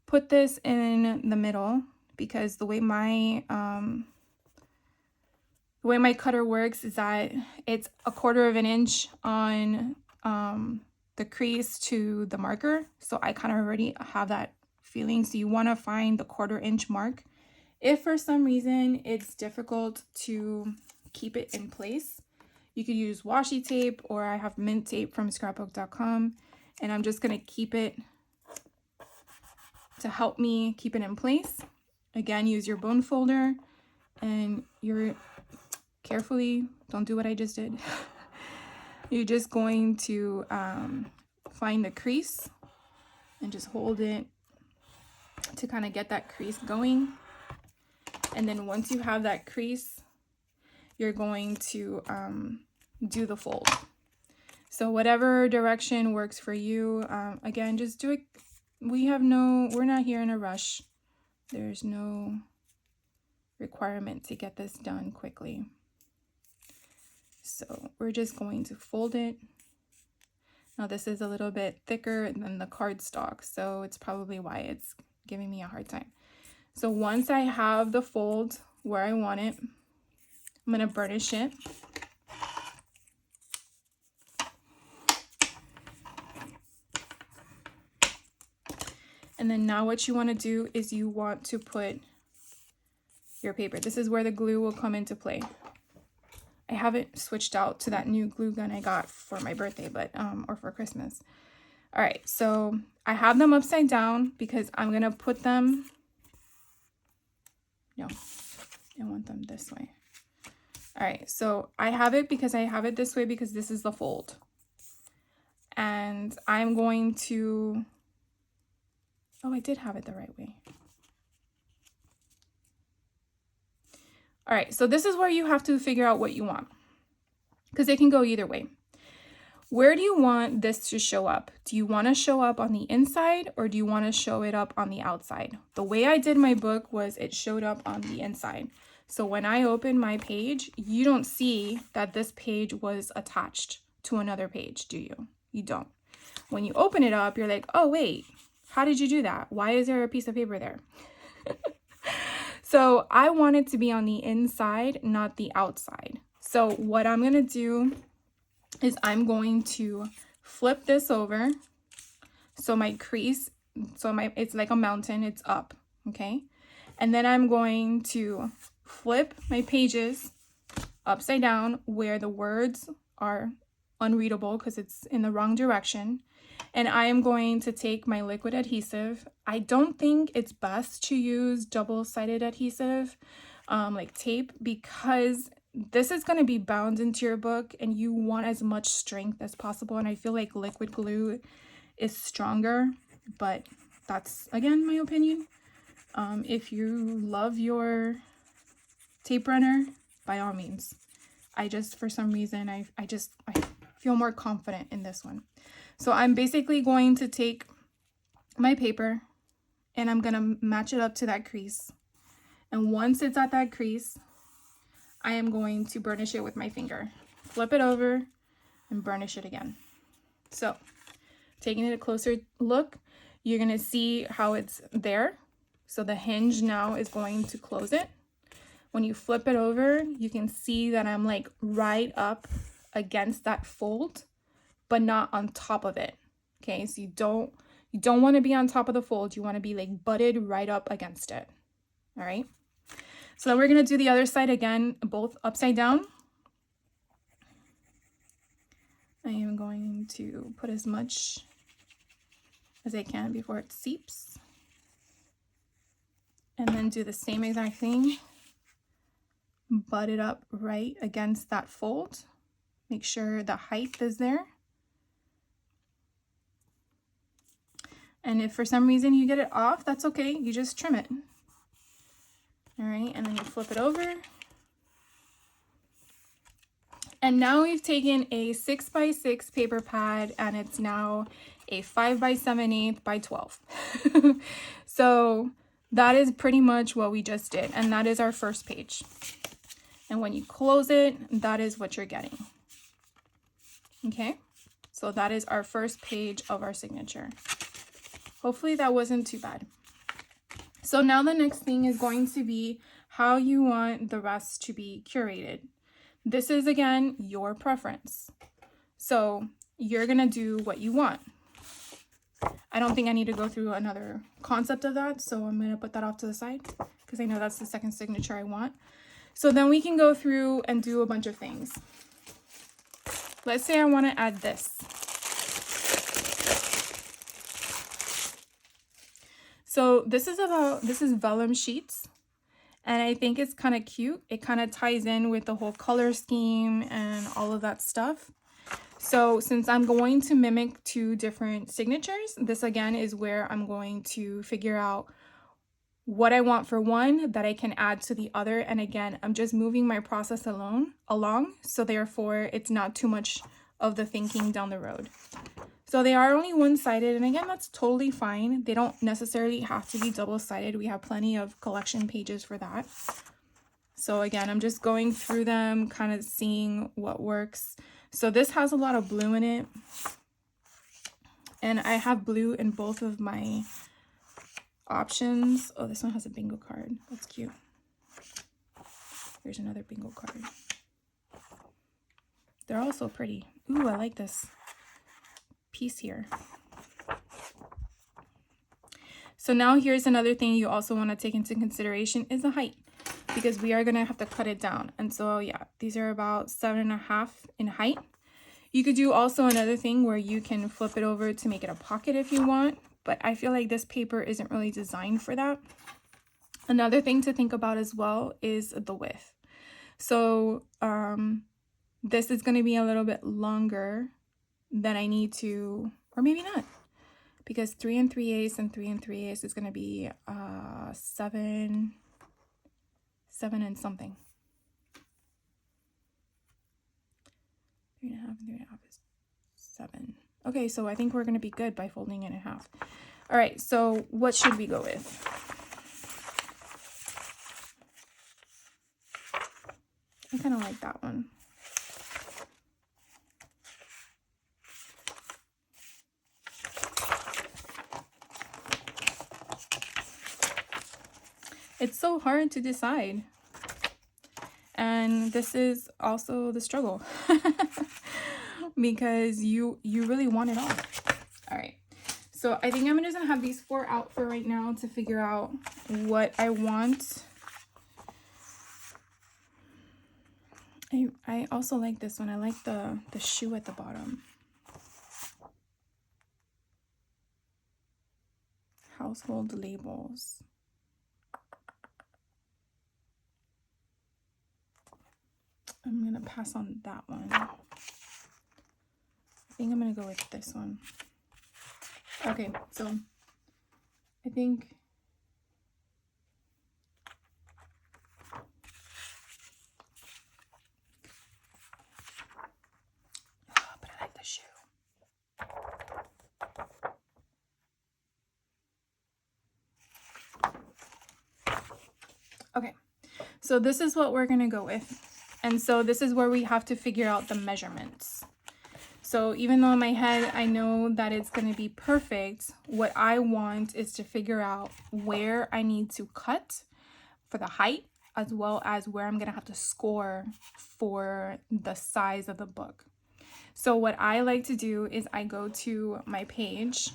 put this in the middle, because the way my cutter works is that it's 1/4 inch on the crease to the marker. So I kind of already have that feeling. So you want to find the 1/4 inch mark. If for some reason it's difficult to keep it in place, you could use washi tape, or I have mint tape from scrapbook.com, and I'm just going to keep it to help me keep it in place. Again, use your bone folder, and you're carefully, don't do what I just did. You're just going to find the crease and just hold it to kind of get that crease going. And then once you have that crease, you're going to do the fold. So whatever direction works for you, again, just do it. We're not here in a rush. There's no requirement to get this done quickly. So we're just going to fold it. Now this is a little bit thicker than the cardstock, so it's probably why it's giving me a hard time. So once I have the fold where I want it, I'm going to burnish it. And then now what you want to do is you want to put your paper. This is where the glue will come into play. I haven't switched out to that new glue gun I got for my birthday, but or for Christmas. All right, so I have them upside down because I'm going to put them, no, I want them this way. All right, so I have it because I have it this way because this is the fold. And I'm going to, oh, I did have it the right way. All right, so this is where you have to figure out what you want, because it can go either way. Where do you want this to show up? Do you want to show up on the inside or do you want to show it up on the outside? The way I did my book was it showed up on the inside. So when I open my page, you don't see that this page was attached to another page, do you? You don't. When you open it up, you're like, oh, wait, how did you do that? Why is there a piece of paper there? So I want it to be on the inside, not the outside. So what I'm going to do is I'm going to flip this over. So my crease, it's like a mountain, it's up, okay? And then I'm going to flip my pages upside down where the words are unreadable because it's in the wrong direction. And I am going to take my liquid adhesive. I don't think it's best to use double-sided adhesive, like tape, because this is going to be bound into your book and you want as much strength as possible. And I feel like liquid glue is stronger, but that's, again, my opinion. If you love your tape runner, by all means. I just, for some reason, I feel more confident in this one. So I'm basically going to take my paper and I'm going to match it up to that crease. And once it's at that crease, I am going to burnish it with my finger. Flip it over and burnish it again. So taking it a closer look, you're going to see how it's there. So the hinge now is going to close it. When you flip it over, you can see that I'm like right up against that fold, but not on top of it. Okay, so you don't want to be on top of the fold. You want to be like butted right up against it. All right. So then we're going to do the other side again, both upside down. I am going to put as much as I can before it seeps. And then do the same exact thing. Butt it up right against that fold. Make sure the height is there. And if for some reason you get it off, that's okay. You just trim it. All right, and then you flip it over. And now we've taken a 6x6 paper pad and it's now a 5x7/8 by 12. So that is pretty much what we just did. And that is our first page. And when you close it, that is what you're getting. Okay, so that is our first page of our signature. Hopefully that wasn't too bad. So now the next thing is going to be how you want the rest to be curated. This is, again, your preference. So you're going to do what you want. I don't think I need to go through another concept of that, so I'm going to put that off to the side because I know that's the second signature I want. So then we can go through and do a bunch of things. Let's say I want to add this. So this is vellum sheets. And I think it's kind of cute. It kind of ties in with the whole color scheme and all of that stuff. So since I'm going to mimic two different signatures, this again is where I'm going to figure out what I want for one that I can add to the other. And again, I'm just moving my process along. So therefore, it's not too much of the thinking down the road. So they are only one-sided, and again, that's totally fine. They don't necessarily have to be double-sided. We have plenty of collection pages for that. So again, I'm just going through them, kind of seeing what works. So this has a lot of blue in it. And I have blue in both of my options. Oh, this one has a bingo card. That's cute. Here's another bingo card. They're all so pretty. Ooh, I like this piece here. So now here's another thing you also want to take into consideration is the height, because we are going to have to cut it down. And so yeah, these are about 7.5 in height. You could do also another thing where you can flip it over to make it a pocket if you want, but I feel like this paper isn't really designed for that. Another thing to think about as well is the width. So this is going to be a little bit longer than I need to, or maybe not, because 3 3/8 and 3 3/8 is going to be 7 and something. 3.5 and 3.5 is 7. Okay, so I think we're going to be good by folding it in half. All right, so what should we go with? I kind of like that one. It's so hard to decide. And this is also the struggle because you really want it all. All right. So I think I'm just gonna have these 4 out for right now to figure out what I want. I also like this one. I like the shoe at the bottom. Household labels. I'm gonna pass on that one. I think I'm gonna go with this one. Okay, so I think but I like the shoe. Okay, so this is what we're gonna go with. And so this is where we have to figure out the measurements. So even though in my head I know that it's gonna be perfect, what I want is to figure out where I need to cut for the height, as well as where I'm gonna have to score for the size of the book. So what I like to do is I go to my page,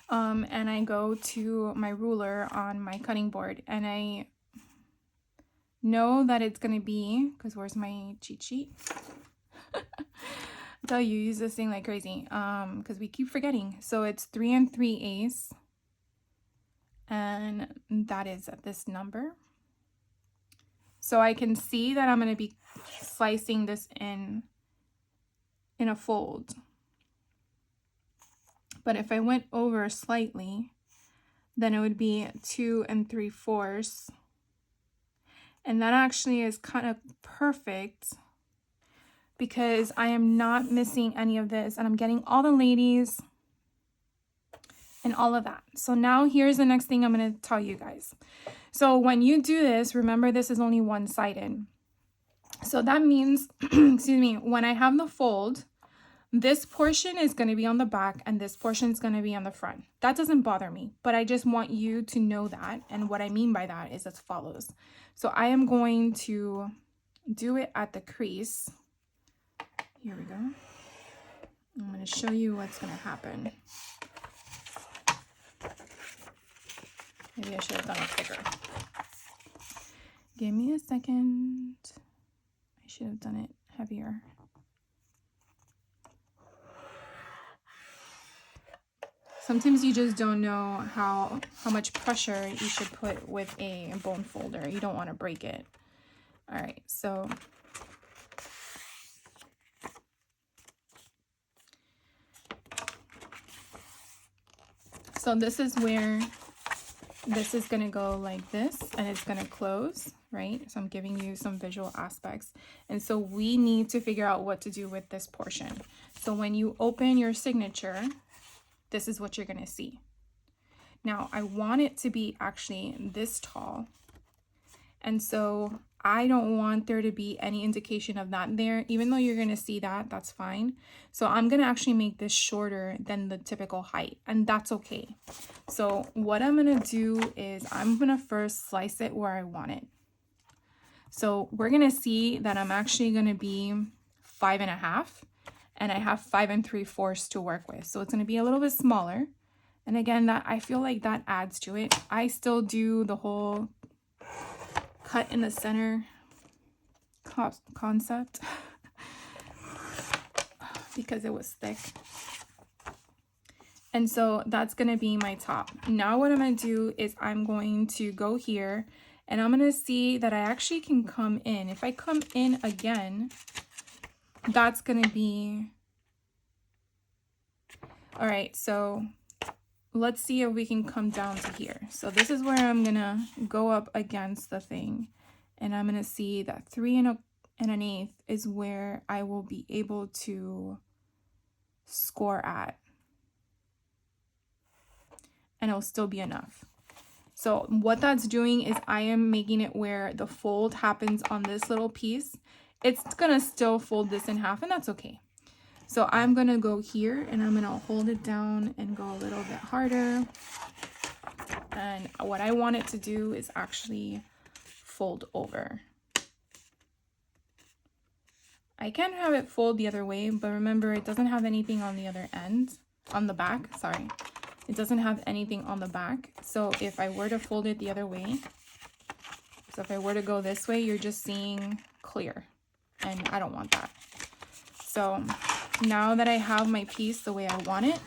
and I go to my ruler on my cutting board, and I know that it's gonna be, because where's my cheat sheet? I tell you, use this thing like crazy, because we keep forgetting. So it's 3 3/8, and that is at this number. So I can see that I'm going to be slicing this in a fold. But if I went over slightly, then it would be 2 3/4. And that actually is kind of perfect because I am not missing any of this, and I'm getting all the ladies and all of that. So now here's the next thing I'm going to tell you guys. So when you do this, remember this is only one-sided. So that means, excuse me, when I have the fold, this portion is going to be on the back and this portion is going to be on the front. That doesn't bother me, but I just want you to know that. And what I mean by that is as follows. So I am going to do it at the crease. Here we go. I'm going to show you what's going to happen. Maybe I should have done it thicker. Give me a second. I should have done it heavier. Sometimes you just don't know how much pressure you should put with a bone folder. You don't want to break it. All right, so this is where this is going to go like this, and it's going to close, right? So I'm giving you some visual aspects. And so we need to figure out what to do with this portion. So when you open your signature, this is what you're going to see. Now, I want it to be actually this tall. And so I don't want there to be any indication of that there. Even though you're going to see that, that's fine. So I'm going to actually make this shorter than the typical height, and that's okay. So what I'm going to do is I'm going to first slice it where I want it. So we're going to see that I'm actually going to be 5.5, and I have 5 3/4 to work with. So it's going to be a little bit smaller. And again, that I feel like that adds to it. I still do the whole cut in the center concept because it was thick. And so that's going to be my top. Now what I'm going to do is I'm going to go here and I'm going to see that I actually can come in. If I come in again, that's going to be, all right, so let's see if we can come down to here. So this is where I'm going to go up against the thing, and I'm going to see that 3 and 1/8 is where I will be able to score at, and it'll still be enough. So what that's doing is I am making it where the fold happens on this little piece. It's gonna still fold this in half, and that's okay. So I'm gonna go here and I'm gonna hold it down and go a little bit harder. And what I want it to do is actually fold over. I can have it fold the other way, but remember it doesn't have anything on the other end, on the back, sorry. It doesn't have anything on the back. So if I were to fold it the other way, so if I were to go this way, you're just seeing clear, and I don't want that. So now that I have my piece the way I want it,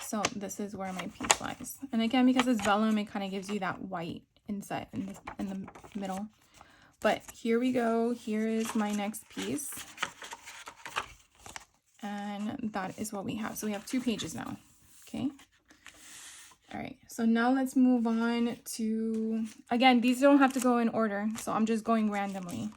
so this is where my piece lies. And again, because it's vellum, it kind of gives you that white inside in the middle. But here we go. Here is my next piece. And that is what we have. So we have 2 pages now. Okay. All right. So now let's move on to, again, these don't have to go in order. So I'm just going randomly.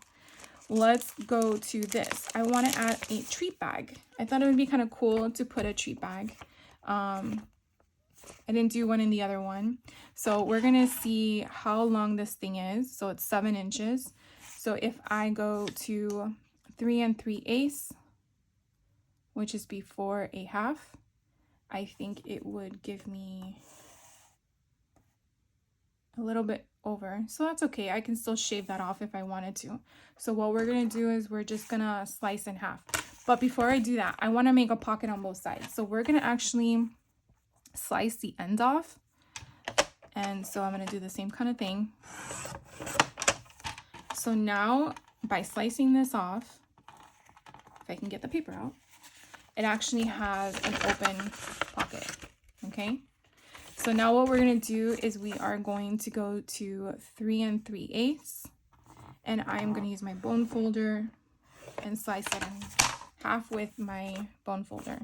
Let's go to this. I want to add a treat bag. I thought it would be kind of cool to put a treat bag. I didn't do one in the other one. So we're going to see how long this thing is. So it's 7 inches. So if I go to 3 3/8, which is before a half, I think it would give me a little bit over. So that's okay. I can still shave that off if I wanted to. So what we're going to do is we're just going to slice in half. But before I do that, I want to make a pocket on both sides. So we're going to actually slice the end off. And so I'm going to do the same kind of thing. So now by slicing this off, if I can get the paper out, it actually has an open pocket. Okay. So now what we're going to do is we are going to go to 3 3/8, and I'm going to use my bone folder and slice it in half with my bone folder.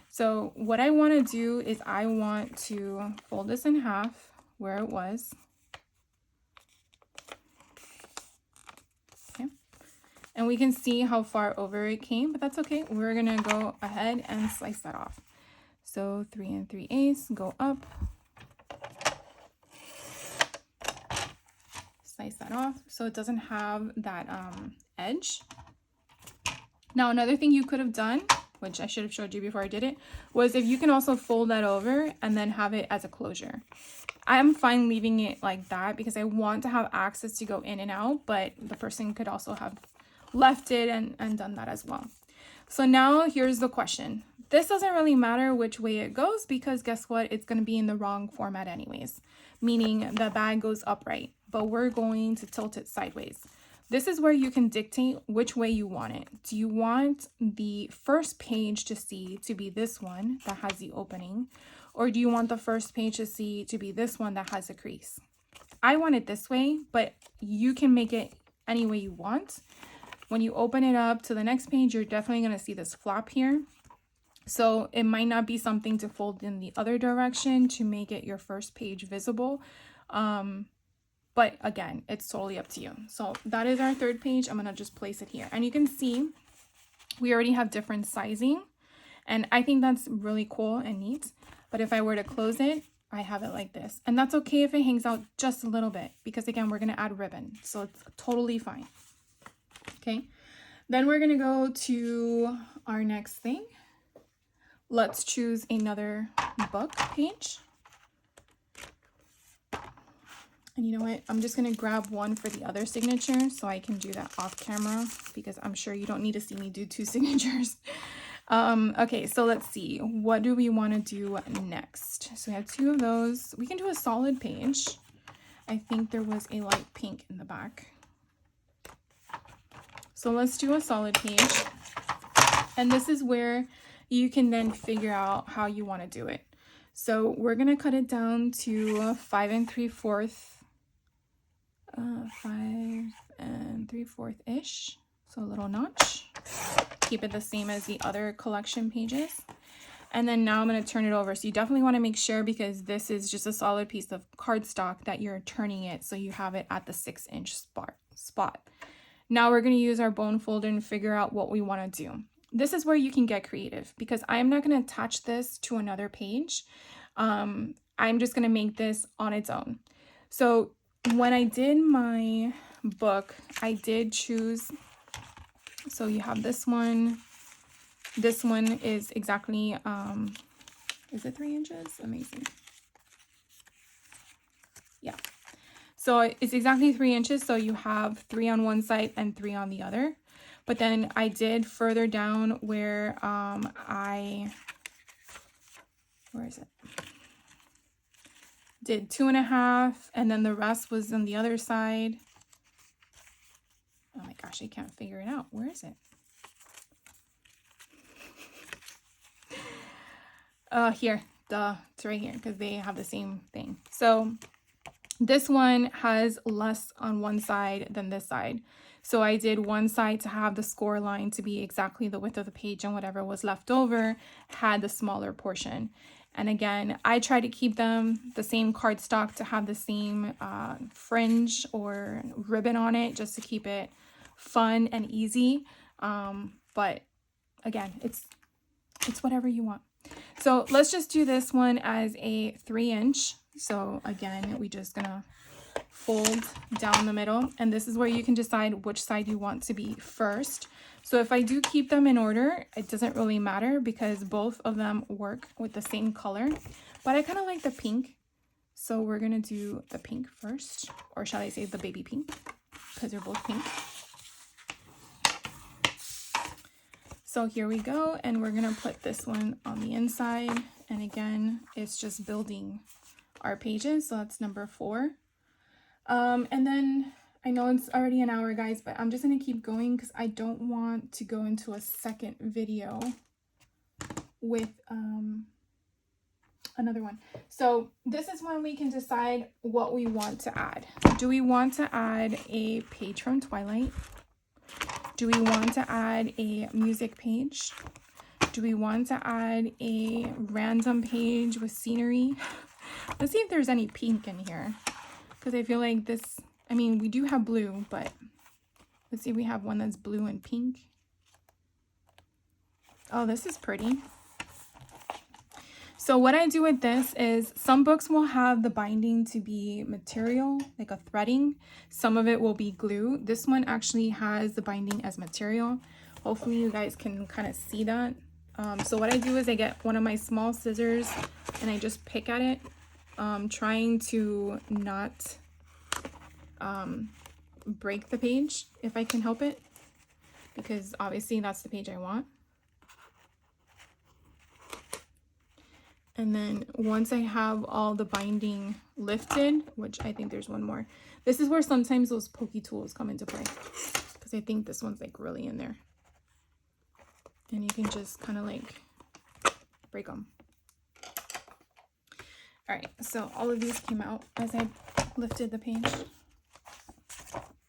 So what I want to do is I want to fold this in half where it was. Okay. And we can see how far over it came, but that's okay. We're going to go ahead and slice that off. So 3 3/8, go up. Slice that off so it doesn't have that edge. Now another thing you could have done, which I should have showed you before I did it, was if you can also fold that over and then have it as a closure. I'm fine leaving it like that because I want to have access to go in and out, but the person could also have left it and done that as well. So now here's the question. This doesn't really matter which way it goes because guess what? It's going to be in the wrong format anyways, meaning the bag goes upright, but we're going to tilt it sideways. This is where you can dictate which way you want it. Do you want the first page to be this one that has the opening, or do you want the first page to be this one that has a crease? I want it this way, but you can make it any way you want. When you open it up to the next page, you're definitely going to see this flap here. So it might not be something to fold in the other direction to make it your first page visible. But again, it's totally up to you. So that is our third page. I'm going to just place it here. And you can see we already have different sizing. And I think that's really cool and neat. But if I were to close it, I have it like this. And that's okay if it hangs out just a little bit. Because again, we're going to add ribbon. So it's totally fine. Okay. Then we're going to go to our next thing. Let's choose another book page. And you know what? I'm just going to grab one for the other signature so I can do that off camera because I'm sure you don't need to see me do 2 signatures. Okay, so let's see. What do we want to do next? So we have 2 of those. We can do a solid page. I think there was a light pink in the back. So let's do a solid page. And this is where you can then figure out how you want to do it. So we're going to cut it down to 5 3/4. 5 3/4-ish. So a little notch. Keep it the same as the other collection pages. And then now I'm going to turn it over. So you definitely want to make sure, because this is just a solid piece of cardstock, that you're turning it so you have it at the 6-inch spot. Now we're going to use our bone folder and figure out what we want to do. This is where you can get creative, because I'm not going to attach this to another page. I'm just going to make this on its own. So when I did my book, I did choose, so you have this one. This one is exactly, is it 3 inches? Amazing. Yeah. So it's exactly 3 inches. So you have 3 on one side and 3 on the other. But then I did further down where where is it? Did 2.5, and then the rest was on the other side. Oh my gosh, I can't figure it out. Where is it? Here, duh, it's right here, because they have the same thing. So this one has less on one side than this side. So I did one side to have the score line to be exactly the width of the page, and whatever was left over had the smaller portion. And again, I try to keep them the same cardstock to have the same fringe or ribbon on it, just to keep it fun and easy. But again, it's whatever you want. So let's just do this one as a 3-inch. So again, we just gonna fold down the middle, and this is where you can decide which side you want to be first. So if I do keep them in order, it doesn't really matter, because both of them work with the same color. But I kind of like the pink, so we're gonna do the pink first, or shall I say the baby pink, because they're both pink. So here we go, and we're gonna put this one on the inside, and again, it's just building our pages. So that's number 4. And then I know it's already an hour, guys, but I'm just gonna keep going because I don't want to go into a second video with another one. So this is when we can decide what we want to add. Do we want to add a page from Twilight? Do we want to add a music page? Do we want to add a random page with scenery? Let's see if there's any pink in here, because I feel like this, I mean, we do have blue, but let's see if we have one that's blue and pink. Oh, this is pretty. So what I do with this is, some books will have the binding to be material, like a threading. Some of it will be glue. This one actually has the binding as material. Hopefully you guys can kind of see that. So what I do is I get one of my small scissors and I just pick at it, trying to not break the page if I can help it, because obviously that's the page I want. And then once I have all the binding lifted, which I think there's one more, this is where sometimes those pokey tools come into play, because I think this one's like really in there. And you can just kind of like break them. All right, so all of these came out as I lifted the page.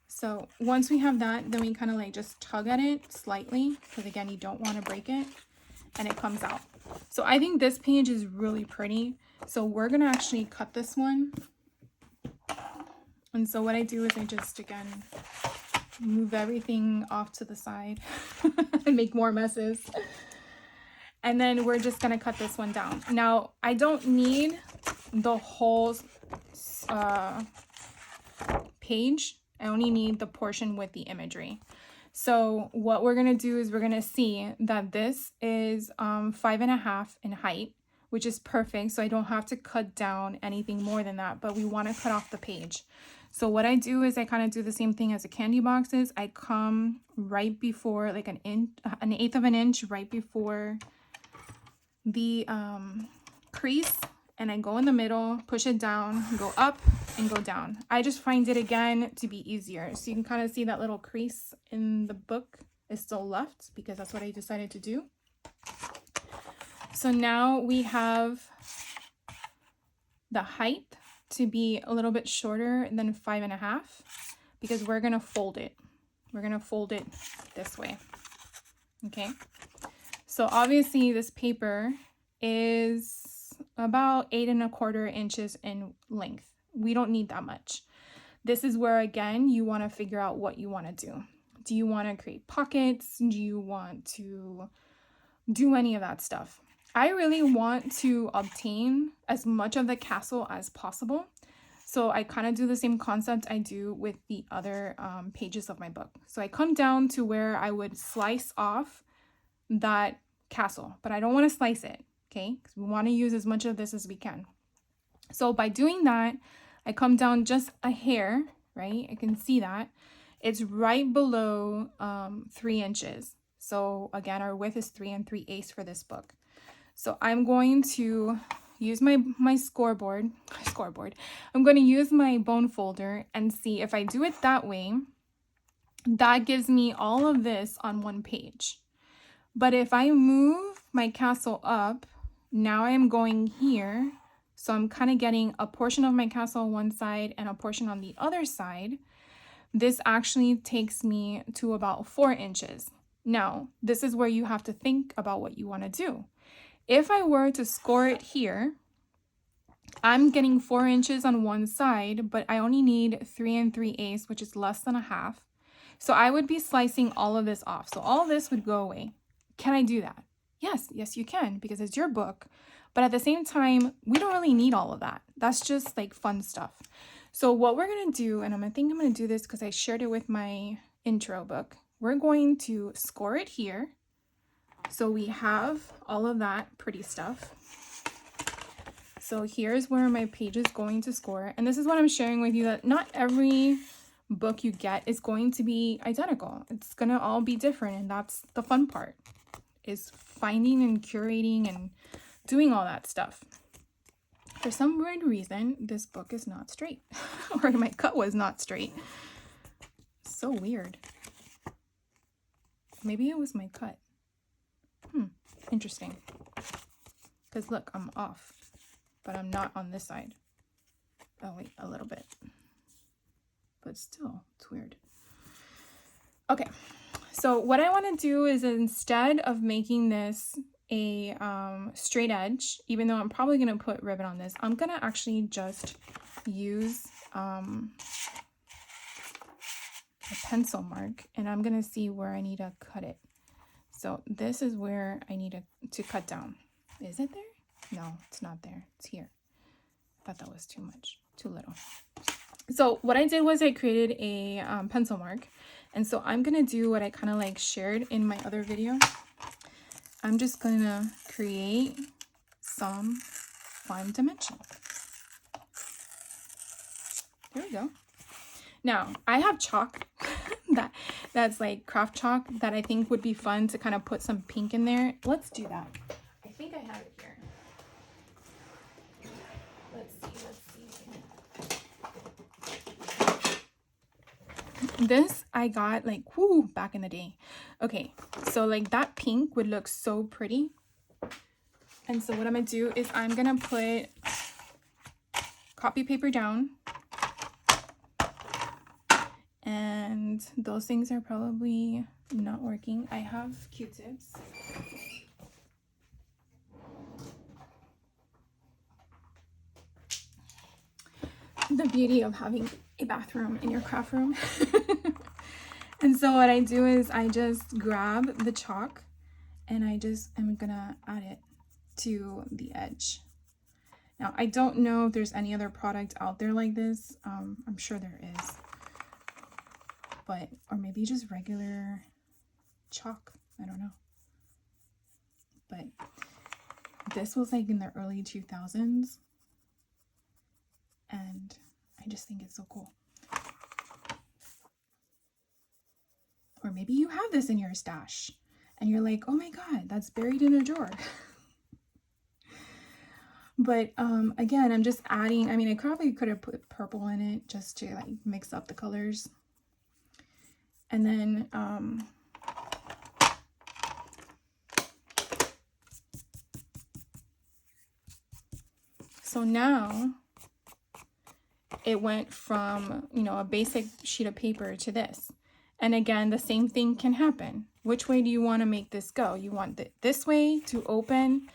So once we have that, then we kind of like just tug at it slightly, because again, you don't want to break it, and it comes out. So I think this page is really pretty. So we're gonna actually cut this one. And so what I do is I just, again, move everything off to the side and make more messes. And then we're just gonna cut this one down. Now, I don't need the whole page. I only need the portion with the imagery. So what we're gonna do is we're gonna see that this is 5.5 in height, which is perfect. So I don't have to cut down anything more than that, but we wanna cut off the page. So what I do is I kind of do the same thing as the candy boxes. I come right before, like an 1/8 of an inch right before the crease, and I go in the middle, push it down, go up and go down. I just find it again to be easier. So you can kind of see that little crease in the book is still left, because that's what I decided to do. So now we have the height to be a little bit shorter than 5.5, because we're gonna fold it. We're gonna fold it this way. Okay. So obviously this paper is about 8¼ inches in length. We don't need that much. This is where, again, you want to figure out what you want to do. Do you want to create pockets? Do you want to do any of that stuff? I really want to obtain as much of the castle as possible. So I kind of do the same concept I do with the other pages of my book. So I come down to where I would slice off that castle, but I don't want to slice it, okay? Because we want to use as much of this as we can. So by doing that, I come down just a hair, right? I can see that. It's right below 3 inches. So again, our width is 3 3/8 for this book. So I'm going to use my scoreboard. I'm going to use my bone folder and see if I do it that way, that gives me all of this on one page. But if I move my castle up, now I am going here. So I'm kind of getting a portion of my castle on one side and a portion on the other side. This actually takes me to about 4 inches. Now, this is where you have to think about what you want to do. If I were to score it here, I'm getting 4 inches on one side, but I only need 3 3/8, which is less than a half. So I would be slicing all of this off. So all of this would go away. Can I do that? Yes, you can, because it's your book. But at the same time, we don't really need all of that. That's just like fun stuff. So what we're going to do, and I think I'm going to do this because I shared it with my intro book. We're going to score it here. So we have all of that pretty stuff. So here's where my page is going to score. And this is what I'm sharing with you, that not every book you get is going to be identical. It's going to all be different. And that's the fun part, is finding and curating and doing all that stuff. For some weird reason, this book is not straight, or my cut was not straight. So weird. Maybe it was my cut. Interesting. Because look, I'm off, but I'm not on this side. Oh wait, a little bit. But still, it's weird. Okay, so what I want to do is, instead of making this a straight edge, even though I'm probably going to put ribbon on this, I'm going to actually just use a pencil mark, and I'm going to see where I need to cut it. So this is where I need to cut down. Is it there? No, it's not there. It's here. I thought that was too much, too little. So what I did was I created a pencil mark. And so I'm going to do what I kind of like shared in my other video. I'm just going to create some 5 dimensional. There we go. Now, I have chalk that's like craft chalk that I think would be fun to kind of put some pink in there. Let's do that. I think I have it here. Let's see. This I got like, back in the day. Okay, so like that pink would look so pretty. And so what I'm going to do is I'm going to put copy paper down. And those things are probably not working. I have Q-tips. The beauty of having a bathroom in your craft room. And so what I do is I just grab the chalk and I just am gonna add it to the edge. Now, I don't know if there's any other product out there like this. I'm sure there is. But, or maybe just regular chalk. I don't know. But this was like in the early 2000s. And I just think it's so cool. Or maybe you have this in your stash and you're like, oh my God, that's buried in a drawer. But again, I'm just adding, I mean, I probably could have put purple in it just to like mix up the colors. And then so now it went from, you know, a basic sheet of paper to this. And again, the same thing can happen. Which way do you want to make this go? You want it this way to open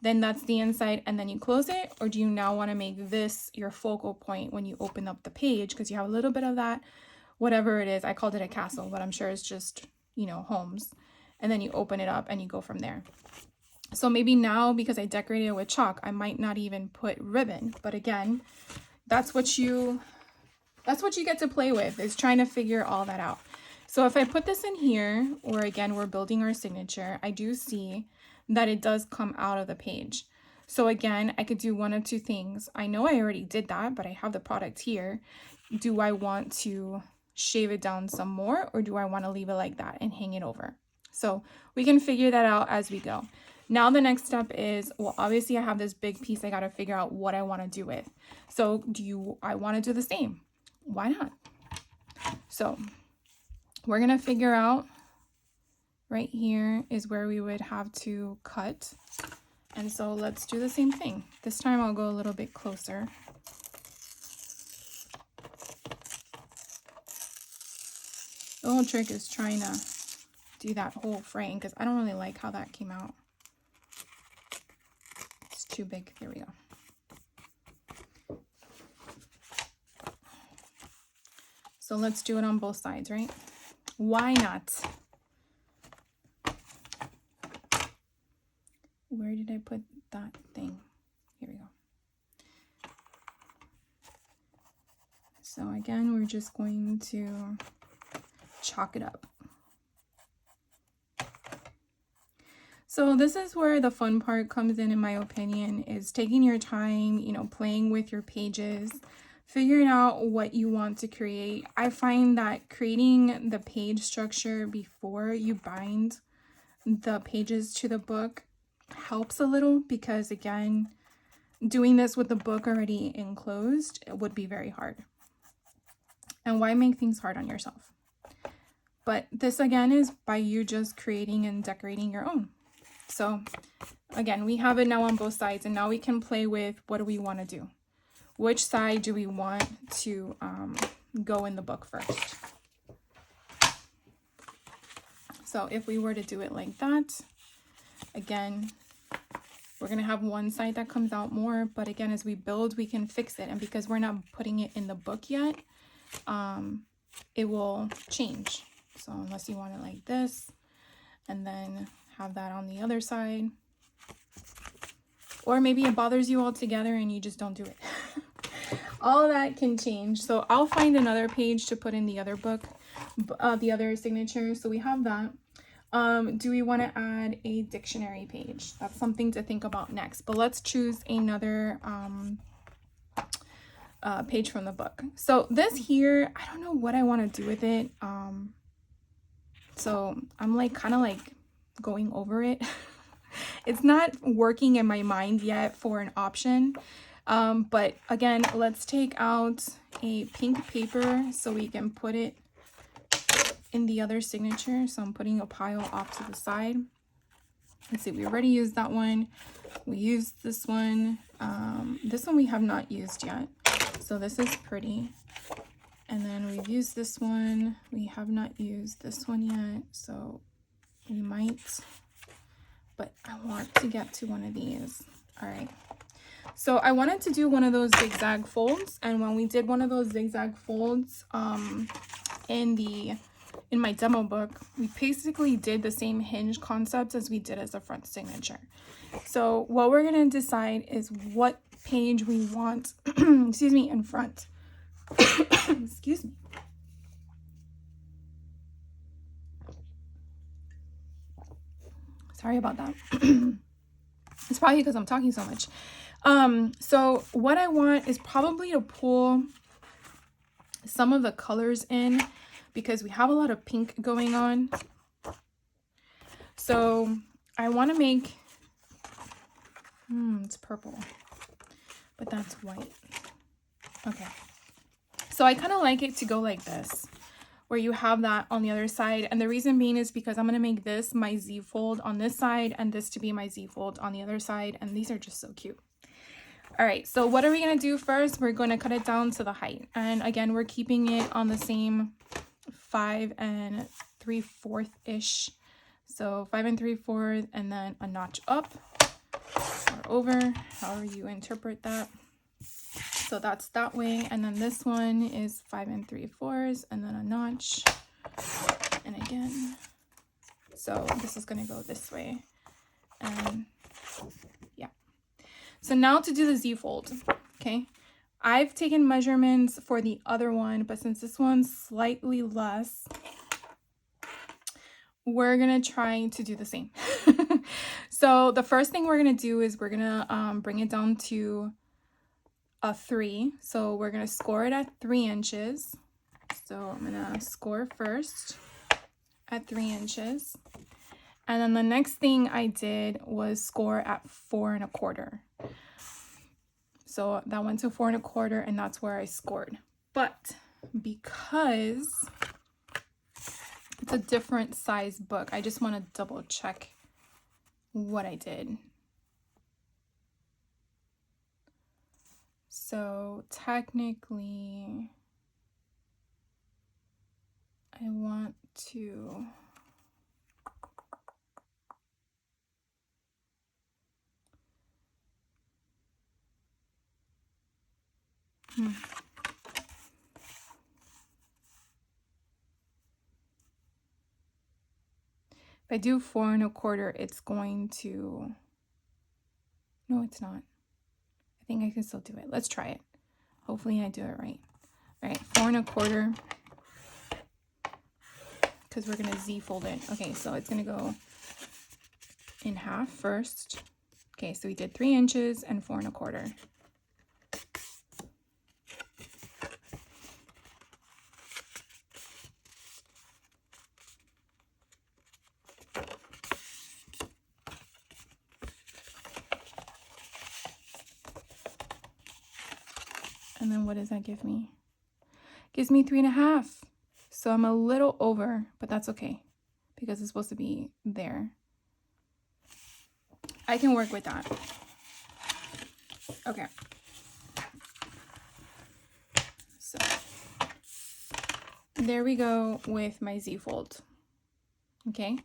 then that's the inside and then you close it? Or do you now want to make this your focal point when you open up the page, because you have a little bit of that, whatever it is. I called it a castle, but I'm sure it's just, you know, homes. And then you open it up and you go from there. So maybe now, because I decorated it with chalk, I might not even put ribbon. But again, that's what you get to play with, is trying to figure all that out. So if I put this in here, or again, we're building our signature, I do see that it does come out of the page. So again, I could do one of two things. I know I already did that, but I have the product here. Do I want to shave it down some more, or do I want to leave it like that and hang it over? So we can figure that out as we go. Now the next step is, well, obviously I have this big piece I got to figure out what I want to do with. So I want to do the same? Why not? So we're going to figure out, right here is where we would have to cut. And so let's do the same thing. This time I'll go a little bit closer. The whole trick is trying to do that whole frame, because I don't really like how that came out. It's too big. There we go. So let's do it on both sides, right? Why not? Where did I put that thing? Here we go. So again, we're just going to chalk it up. So this is where the fun part comes in my opinion, is taking your time, you know, playing with your pages, figuring out what you want to create. I find that creating the page structure before you bind the pages to the book helps a little, because again, doing this with the book already enclosed, it would be very hard. And why make things hard on yourself? But this again is by you just creating and decorating your own. So again, we have it now on both sides, and now we can play with, what do we want to do? Which side do we want to go in the book first? So if we were to do it like that, again, we're going to have one side that comes out more, but again, as we build, we can fix it. And because we're not putting it in the book yet, it will change. So unless you want it like this, and then have that on the other side, or maybe it bothers you altogether and you just don't do it. All of that can change. So I'll find another page to put in the other book, the other signature. So we have that. Do we want to add a dictionary page? That's something to think about next. But let's choose another page from the book. So this here, I don't know what I want to do with it. So I'm like kind of like going over it. It's not working in my mind yet for an option. But again, let's take out a pink paper so we can put it in the other signature. So I'm putting a pile off to the side. Let's see, we already used that one. We used this one. This one we have not used yet. So this is pretty. And then we've used this one. We have not used this one yet. So we might, but I want to get to one of these. All right. So I wanted to do one of those zigzag folds. And when we did one of those zigzag folds in my demo book, we basically did the same hinge concept as we did as a front signature. So what we're going to decide is what page we want, excuse me, in front. Excuse me. Sorry about that. It's probably because I'm talking so much. So what I want is probably to pull some of the colors in, because we have a lot of pink going on. So I want to make, it's purple, but that's white. Okay. So I kind of like it to go like this, where you have that on the other side. And the reason being is because I'm going to make this my Z fold on this side and this to be my Z fold on the other side. And these are just so cute. All right, so what are we going to do first? We're going to cut it down to the height. And again, we're keeping it on the same 5 3/4-ish. So 5 3/4 and then a notch up. or over, however you interpret that. So that's that way. And then this one is 5 3/4 and then a notch. And again, so this is going to go this way. And yeah. So now to do the Z fold, okay? I've taken measurements for the other one, but since this one's slightly less, we're going to try to do the same. So the first thing we're going to do is we're going to bring it down to a 3. So we're going to score it at 3 inches. So I'm going to score first at 3 inches. And then the next thing I did was score at 4 1/4. So that went to 4 1/4 and that's where I scored. But because it's a different size book, I just want to double check what I did. So technically, I want to if I do 4 1/4, it's going to, no, it's not. I think I can still do it. Let's try it. Hopefully I do it right. All right, 4 1/4, because we're gonna Z fold it. Okay, so it's gonna go in half first. Okay, so we did 3 inches and 4 1/4. And then what does that give me? Gives me 3 1/2. So I'm a little over, but that's okay because it's supposed to be there. I can work with that. Okay. So there we go with my Z fold. Okay.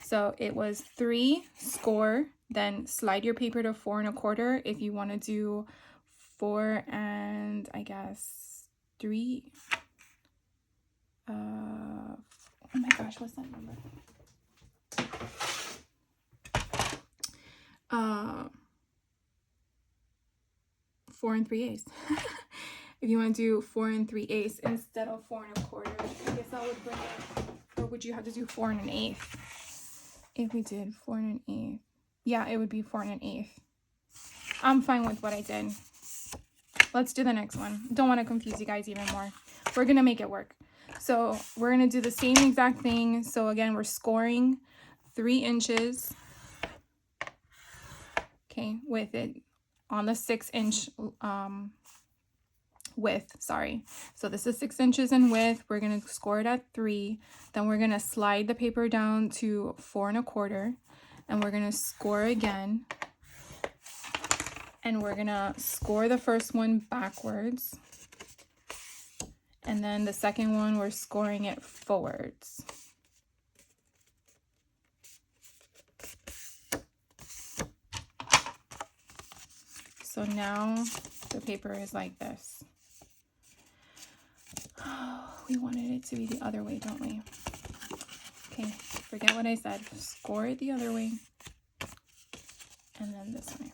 So it was 3, score, then slide your paper to 4 1/4 if you want to do 4 and I guess 3. Oh my gosh, what's that number? 4 3/8. If you want to do 4 3/8 instead of 4 1/4, I guess that would bring it, or would you have to do 4 1/8? If we did 4 1/8, yeah, it would be 4 1/8. I'm fine with what I did. Let's do the next one. Don't want to confuse you guys even more. We're gonna make it work. So we're gonna do the same exact thing. So again, we're scoring 3 inches. Okay, with it on the 6 inch width, sorry. So this is 6 inches in width. We're gonna score it at 3. Then we're gonna slide the paper down to 4 1/4, and we're gonna score again. And we're gonna score the first one backwards. And then the second one, we're scoring it forwards. So now the paper is like this. Oh, we wanted it to be the other way, don't we? Okay, forget what I said. Score it the other way. And then this way.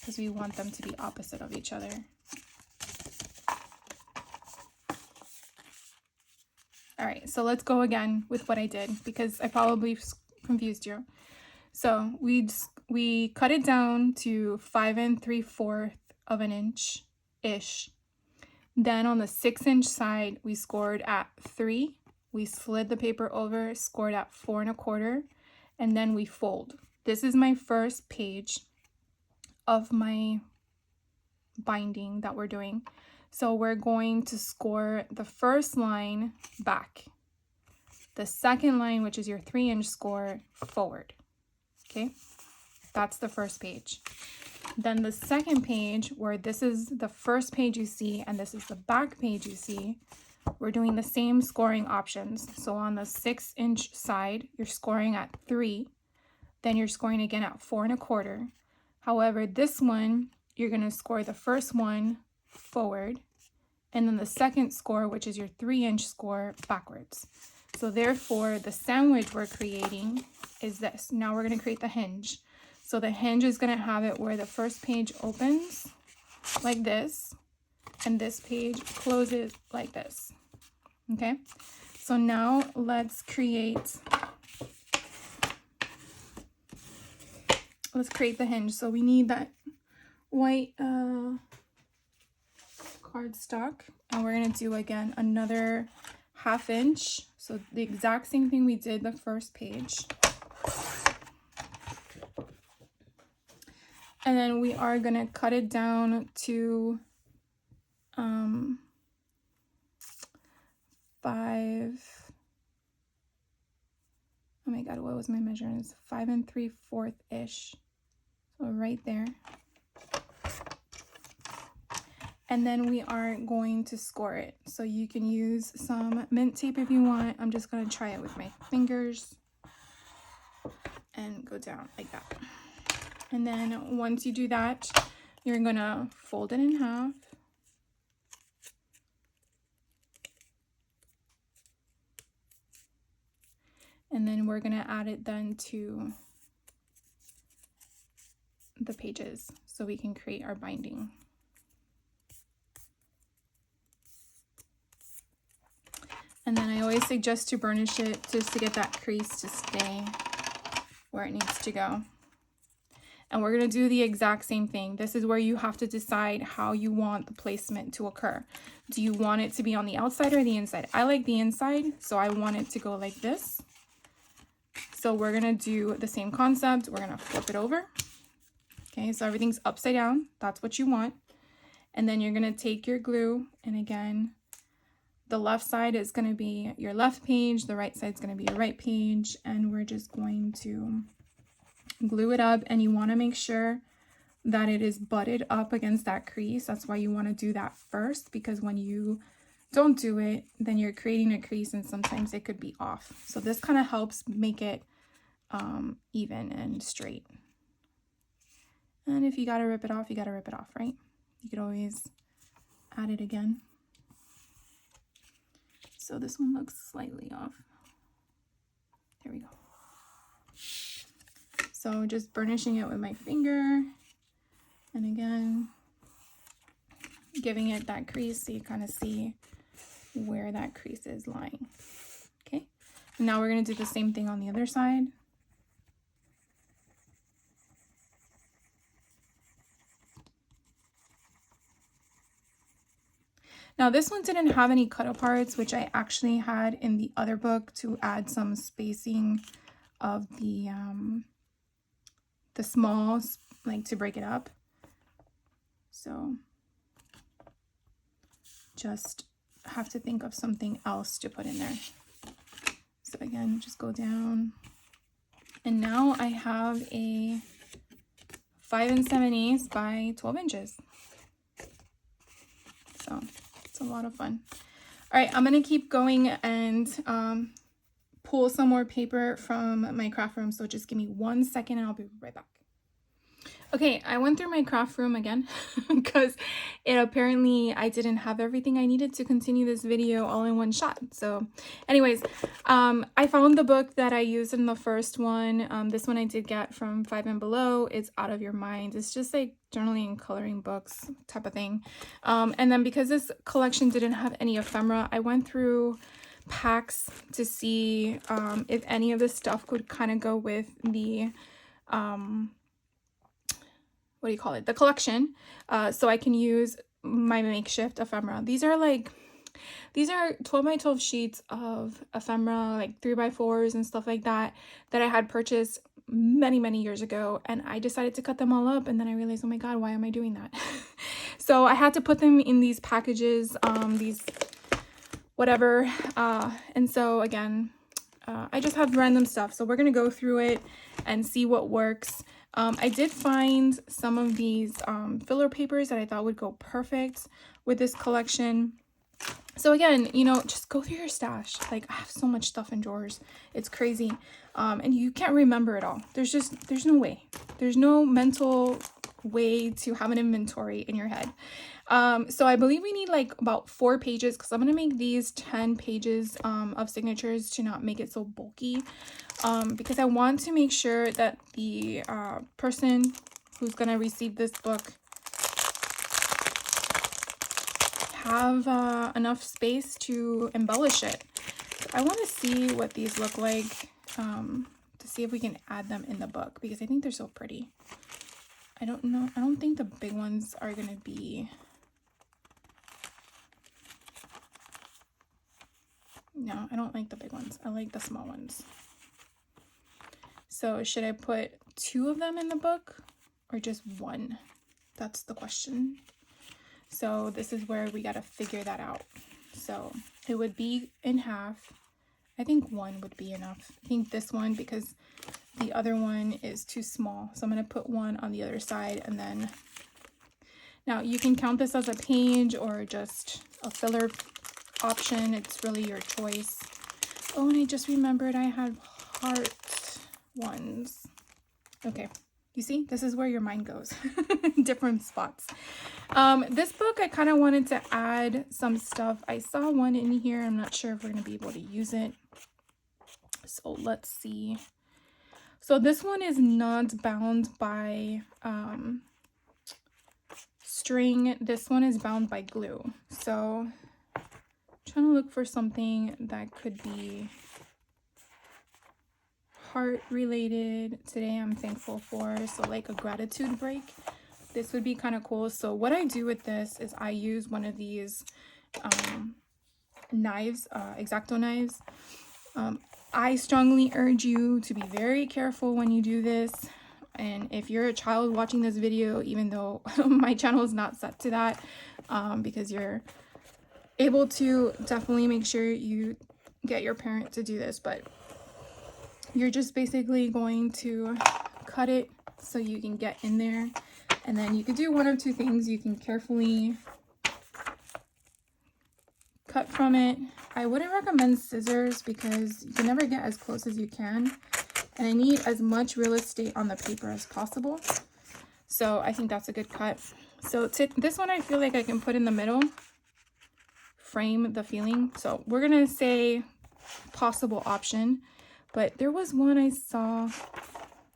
Because we want them to be opposite of each other. All right, so let's go again with what I did because I probably confused you. So we cut it down to 5 3/4 of an inch-ish. Then on the 6 inch side, we scored at 3. We slid the paper over, scored at 4 1/4, and then we fold. This is my first page of my binding that we're doing. So we're going to score the first line back, the second line, which is your 3 inch score, forward. Okay, that's the first page. Then the second page, where this is the first page you see and this is the back page you see, we're doing the same scoring options. So on the 6 inch side, you're scoring at 3, then you're scoring again at 4 1/4. However, this one, you're going to score the first one forward, and then the second score, which is your 3-inch score, backwards. So therefore, the sandwich we're creating is this. Now we're going to create the hinge. So the hinge is going to have it where the first page opens like this, and this page closes like this. Okay, so now let's create the hinge. So we need that white cardstock, and we're going to do again another 1/2 inch. So the exact same thing we did the first page. And then we are going to cut it down to 5. Oh my god, what was my measurements? 5 3/4 ish. So right there. And then we are going to score it. So you can use some mint tape if you want. I'm just going to try it with my fingers and go down like that. And then once you do that, you're going to fold it in half. And then we're going to add it then to the pages so we can create our binding. And then I always suggest to burnish it just to get that crease to stay where it needs to go. And we're going to do the exact same thing. This is where you have to decide how you want the placement to occur. Do you want it to be on the outside or the inside? I like the inside, so I want it to go like this. So we're going to do the same concept. We're going to flip it over. Okay, so everything's upside down. That's what you want. And then you're going to take your glue, and again, the left side is going to be your left page, the right side is going to be your right page, and we're just going to glue it up. And you want to make sure that it is butted up against that crease. That's why you want to do that first, because when you don't do it, then you're creating a crease and sometimes it could be off. So this kind of helps make it even and straight. And if you got to rip it off, you got to rip it off, right? You could always add it again. So this one looks slightly off. There we go. So just burnishing it with my finger. And again, giving it that crease so you kind of see where that crease is lying. Okay. And now we're going to do the same thing on the other side. Now this one didn't have any cut aparts, which I actually had in the other book to add some spacing of the smalls, like to break it up. So just have to think of something else to put in there. So again, just go down. And now I have a 5 7/8 by 12 inches. So it's a lot of fun. All right, I'm going to keep going and pull some more paper from my craft room. So just give me 1 second and I'll be right back. Okay, I went through my craft room again because apparently I didn't have everything I needed to continue this video all in one shot. So anyways, I found the book that I used in the first one. This one I did get from 5 and Below. It's Out of Your Mind. It's just like journaling and coloring books type of thing. And then because this collection didn't have any ephemera, I went through packs to see if any of this stuff could kind of go with the what do you call it, the collection, so I can use my makeshift ephemera. These are 12 by 12 sheets of ephemera, like 3x4s and stuff like that I had purchased many years ago, and I decided to cut them all up, and then I realized, oh my god, why am I doing that? So I had to put them in these packages, these whatever, and so again, I just have random stuff, so we're gonna go through it and see what works. I did find some of these filler papers that I thought would go perfect with this collection. So again, you know, just go through your stash. Like, I have so much stuff in drawers. It's crazy. and you can't remember it all. There's no way. There's no mental way to have an inventory in your head. So I believe we need like about 4 pages, because I'm going to make these 10 pages of signatures to not make it so bulky, because I want to make sure that the person who's going to receive this book have enough space to embellish it. So I want to see what these look like, to see if we can add them in the book, because I think they're so pretty. I don't know. I don't think the big ones are going to be... No, I don't like the big ones. I like the small ones. So should I put 2 of them in the book or just 1? That's the question. So this is where we got to figure that out. So it would be in half. I think 1 would be enough. I think this one, because the other one is too small. So I'm going to put 1 on the other side, and then... Now you can count this as a page or just a filler option. It's really your choice. Oh, and I just remembered I had heart ones. Okay, you see, this is where your mind goes. Different spots. This book, I kind of wanted to add some stuff. I saw one in here. I'm not sure if we're going to be able to use it. So let's see. So this one is not bound by string. This one is bound by glue. So trying to look for something that could be heart related. Today I'm thankful for, so like a gratitude break. This would be kind of cool. So what I do with this is I use one of these knives, X-Acto knives. I strongly urge you to be very careful when you do this. And if you're a child watching this video, even though my channel is not set to that, because you're able to definitely make sure you get your parent to do this, but you're just basically going to cut it so you can get in there, and then you can do one of 2 things. You can carefully cut from it. I wouldn't recommend scissors because you can never get as close as you can, and I need as much real estate on the paper as possible, so I think that's a good cut. So this one I feel like I can put in the middle, frame the feeling. So we're gonna say possible option, but there was one I saw.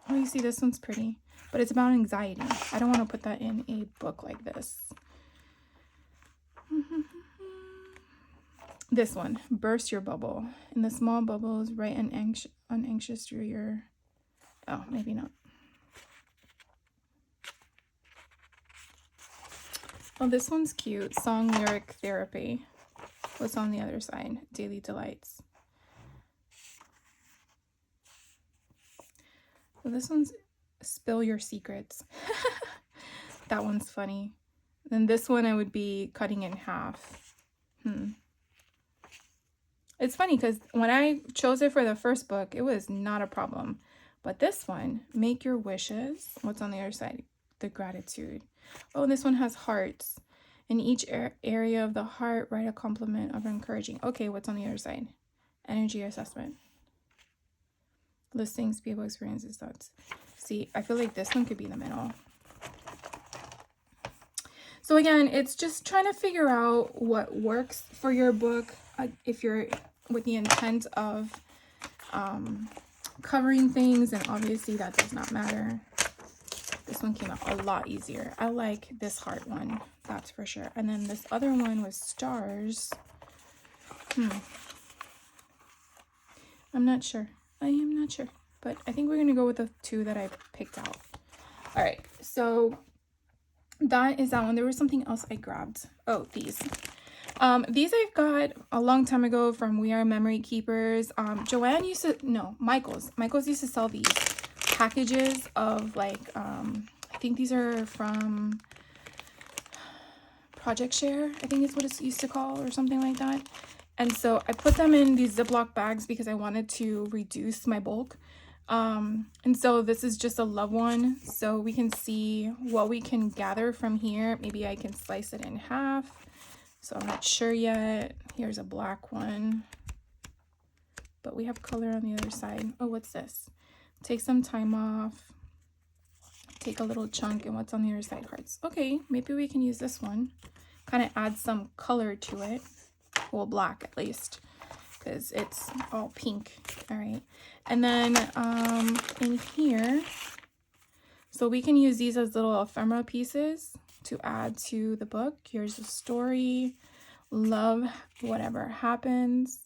Oh, you see, this one's pretty, but it's about anxiety. I don't want to put that in a book like this. This one, burst your bubble. In the small bubbles, write unanxious through your... Oh, maybe not. Oh, this one's cute. Song lyric therapy. What's on the other side? Daily delights. Well, this one's spill your secrets. That one's funny. Then this one I would be cutting in half. It's funny because when I chose it for the first book, it was not a problem. But this one, make your wishes. What's on the other side? The gratitude. Oh, this one has hearts. In each area of the heart, write a compliment of encouraging. Okay, what's on the other side? Energy assessment. List things people experiences, thoughts. See, I feel like this one could be in the middle. So again, it's just trying to figure out what works for your book. If you're with the intent of covering things, and obviously that does not matter. This one came out a lot easier. I like this heart one, that's for sure. And then this other one was stars. I'm not sure. I am not sure. But I think we're going to go with the 2 that I picked out. All right. So that is that one. There was something else I grabbed. Oh, these. These I've got a long time ago from We Are Memory Keepers. Joanne used to... No, Michaels. Michaels used to sell these packages of like... I think these are from Project Share. I think is what it's used to call, or something like that. And so I put them in these Ziploc bags because I wanted to reduce my bulk. And so this is just a love one. So we can see what we can gather from here. Maybe I can slice it in half. So I'm not sure yet. Here's a black one. but we have color on the other side. Oh, what's this? Take some time off. Take a little chunk, and what's on the other side? Hearts. Okay, maybe we can use this one. Kind of add some color to it. Well, black at least, because it's all pink. All right, and then in here, so we can use these as little ephemera pieces to add to the book. Here's the story. Love whatever happens.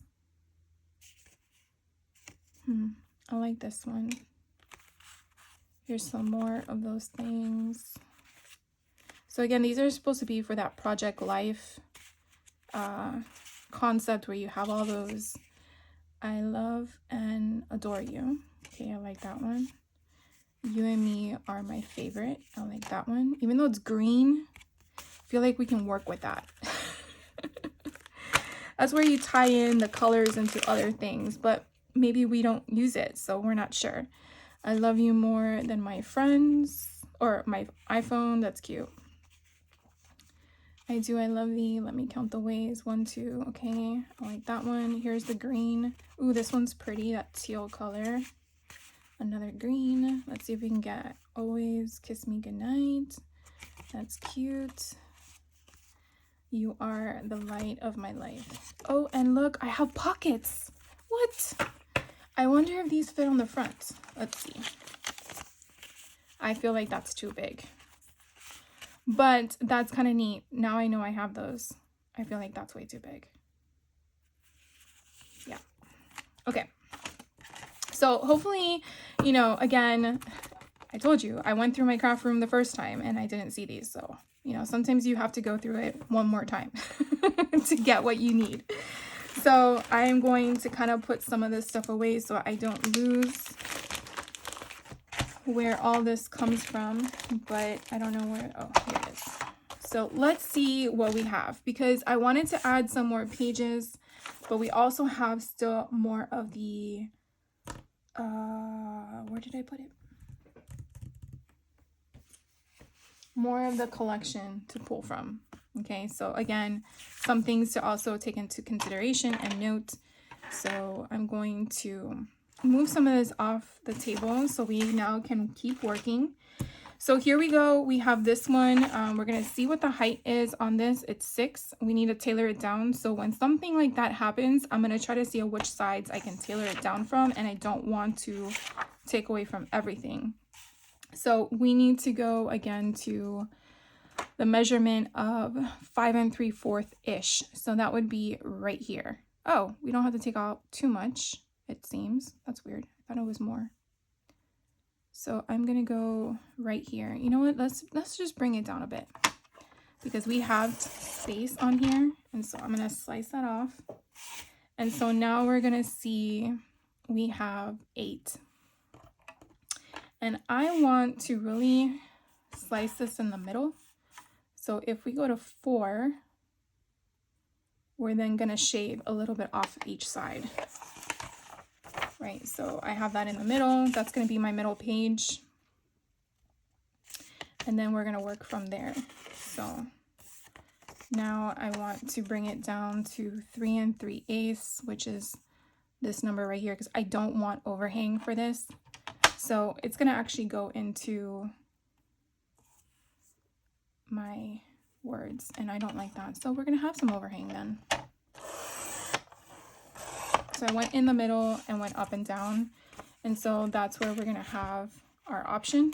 I like this one. Here's some more of those things. So again, these are supposed to be for that Project Life concept where you have all those I love and adore you. Okay, I like that one. You and me are my favorite. I like that one. Even though it's green, I feel like we can work with that. That's where you tie in the colors into other things, but maybe we don't use it, so we're not sure. I love you more than my friends, or my iPhone. That's cute. I do, I love thee. Let me count the ways. 1, 2. Okay, I like that one. Here's the green. Ooh, this one's pretty. That teal color. Another green. Let's see if we can get always kiss me goodnight. That's cute. You are the light of my life. Oh, and look, I have pockets. What? I wonder if these fit on the front. Let's see. I feel like that's too big. But that's kind of neat. Now I know I have those. I feel like that's way too big. Yeah. Okay. So hopefully, you know, again, I told you, I went through my craft room the first time and I didn't see these. So, you know, sometimes you have to go through it one more time to get what you need. So I'm going to kind of put some of this stuff away so I don't lose where all this comes from, but I don't know where. Oh, here it is. So let's see what we have, because I wanted to add some more pages, but we also have still more of the where did I put it? More of the collection to pull from. Okay, so again, some things to also take into consideration and note. So I'm going to move some of this off the table so we now can keep working. So here we go. We have this one. We're going to see what the height is on this. It's 6. We need to tailor it down. So when something like that happens, I'm going to try to see which sides I can tailor it down from, and I don't want to take away from everything. So we need to go again to the measurement of 5 3/4 ish. So that would be right here. Oh, we don't have to take out too much, it seems. That's weird. I thought it was more. So I'm gonna go right here. You know what? Let's just bring it down a bit because we have space on here, and so I'm gonna slice that off. And so now we're gonna see we have 8. And I want to really slice this in the middle. So if we go to 4, we're then going to shave a little bit off each side. Right, so I have that in the middle. That's going to be my middle page. And then we're going to work from there. So now I want to bring it down to 3 3/8, which is this number right here, because I don't want overhang for this. So it's going to actually go into my words, and I don't like that. So we're going to have some overhang then. So I went in the middle and went up and down. And so that's where we're going to have our option.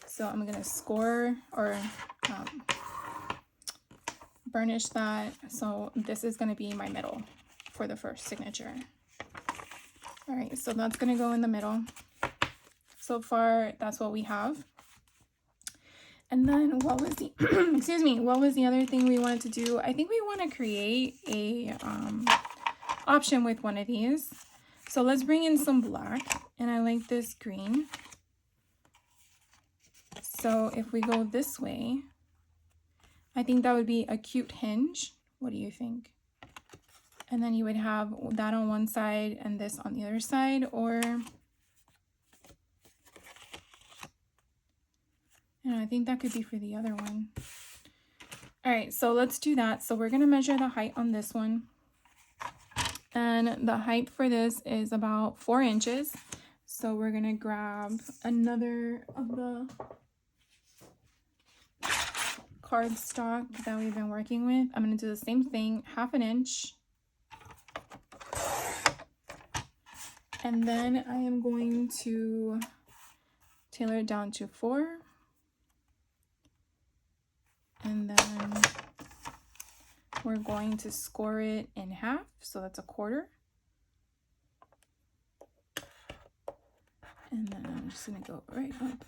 So I'm going to score or burnish that. So this is going to be my middle for the first signature. All right, so that's going to go in the middle. So far, that's what we have. And then what was the, excuse me, what was the other thing we wanted to do? I think we want to create a option with one of these. So let's bring in some black, and I like this green. So if we go this way, I think that would be a cute hinge. What do you think? And then you would have that on one side and this on the other side, or I think that could be for the other one. All right, so let's do that. So we're going to measure the height on this one. And the height for this is about 4 inches. So we're gonna grab another of the cardstock that we've been working with. I'm gonna do the same thing, 1/2 inch. And then I am going to tailor it down to 4. And then we're going to score it in half, so that's 1/4. And then I'm just gonna go right up.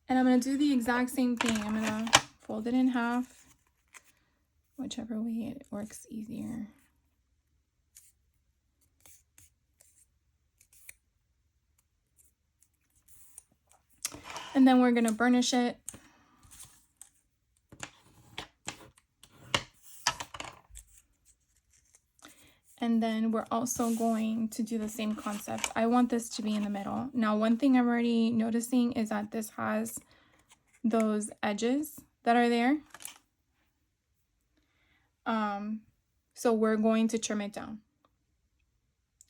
And I'm gonna do the exact same thing. I'm gonna fold it in half, whichever way it works easier. And then we're gonna burnish it. And then we're also going to do the same concept. I want this to be in the middle. Now, one thing I'm already noticing is that this has those edges that are there. So we're going to trim it down.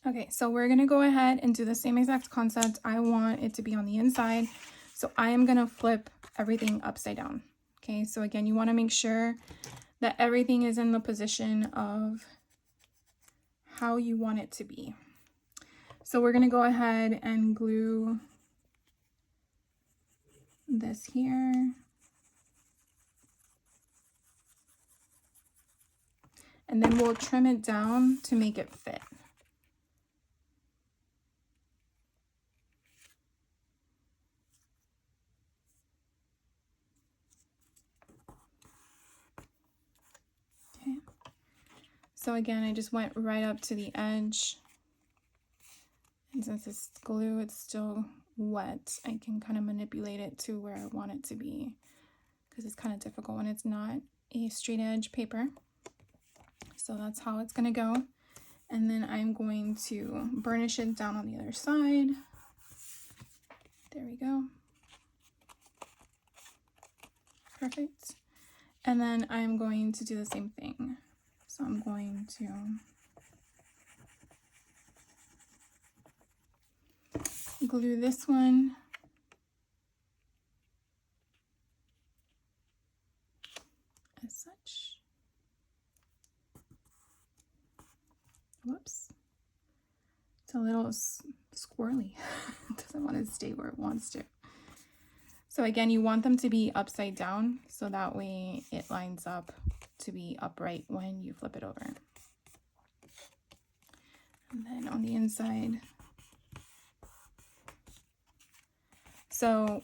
Okay, so we're gonna go ahead and do the same exact concept. I want it to be on the inside. So I am gonna flip everything upside down. Okay, so again, you wanna make sure that everything is in the position of how you want it to be. So we're gonna go ahead and glue this here. And then we'll trim it down to make it fit. Okay. So again, I just went right up to the edge. And since it's glue, it's still wet, I can kind of manipulate it to where I want it to be, because it's kind of difficult when it's not a straight edge paper. So that's how it's gonna go. And then I'm going to burnish it down on the other side. There we go. Perfect. And then I'm going to do the same thing. So I'm going to glue this one as such. Whoops. It's a little squirrely. It doesn't want to stay where it wants to. So again, you want them to be upside down, so that way it lines up to be upright when you flip it over. And then on the inside. So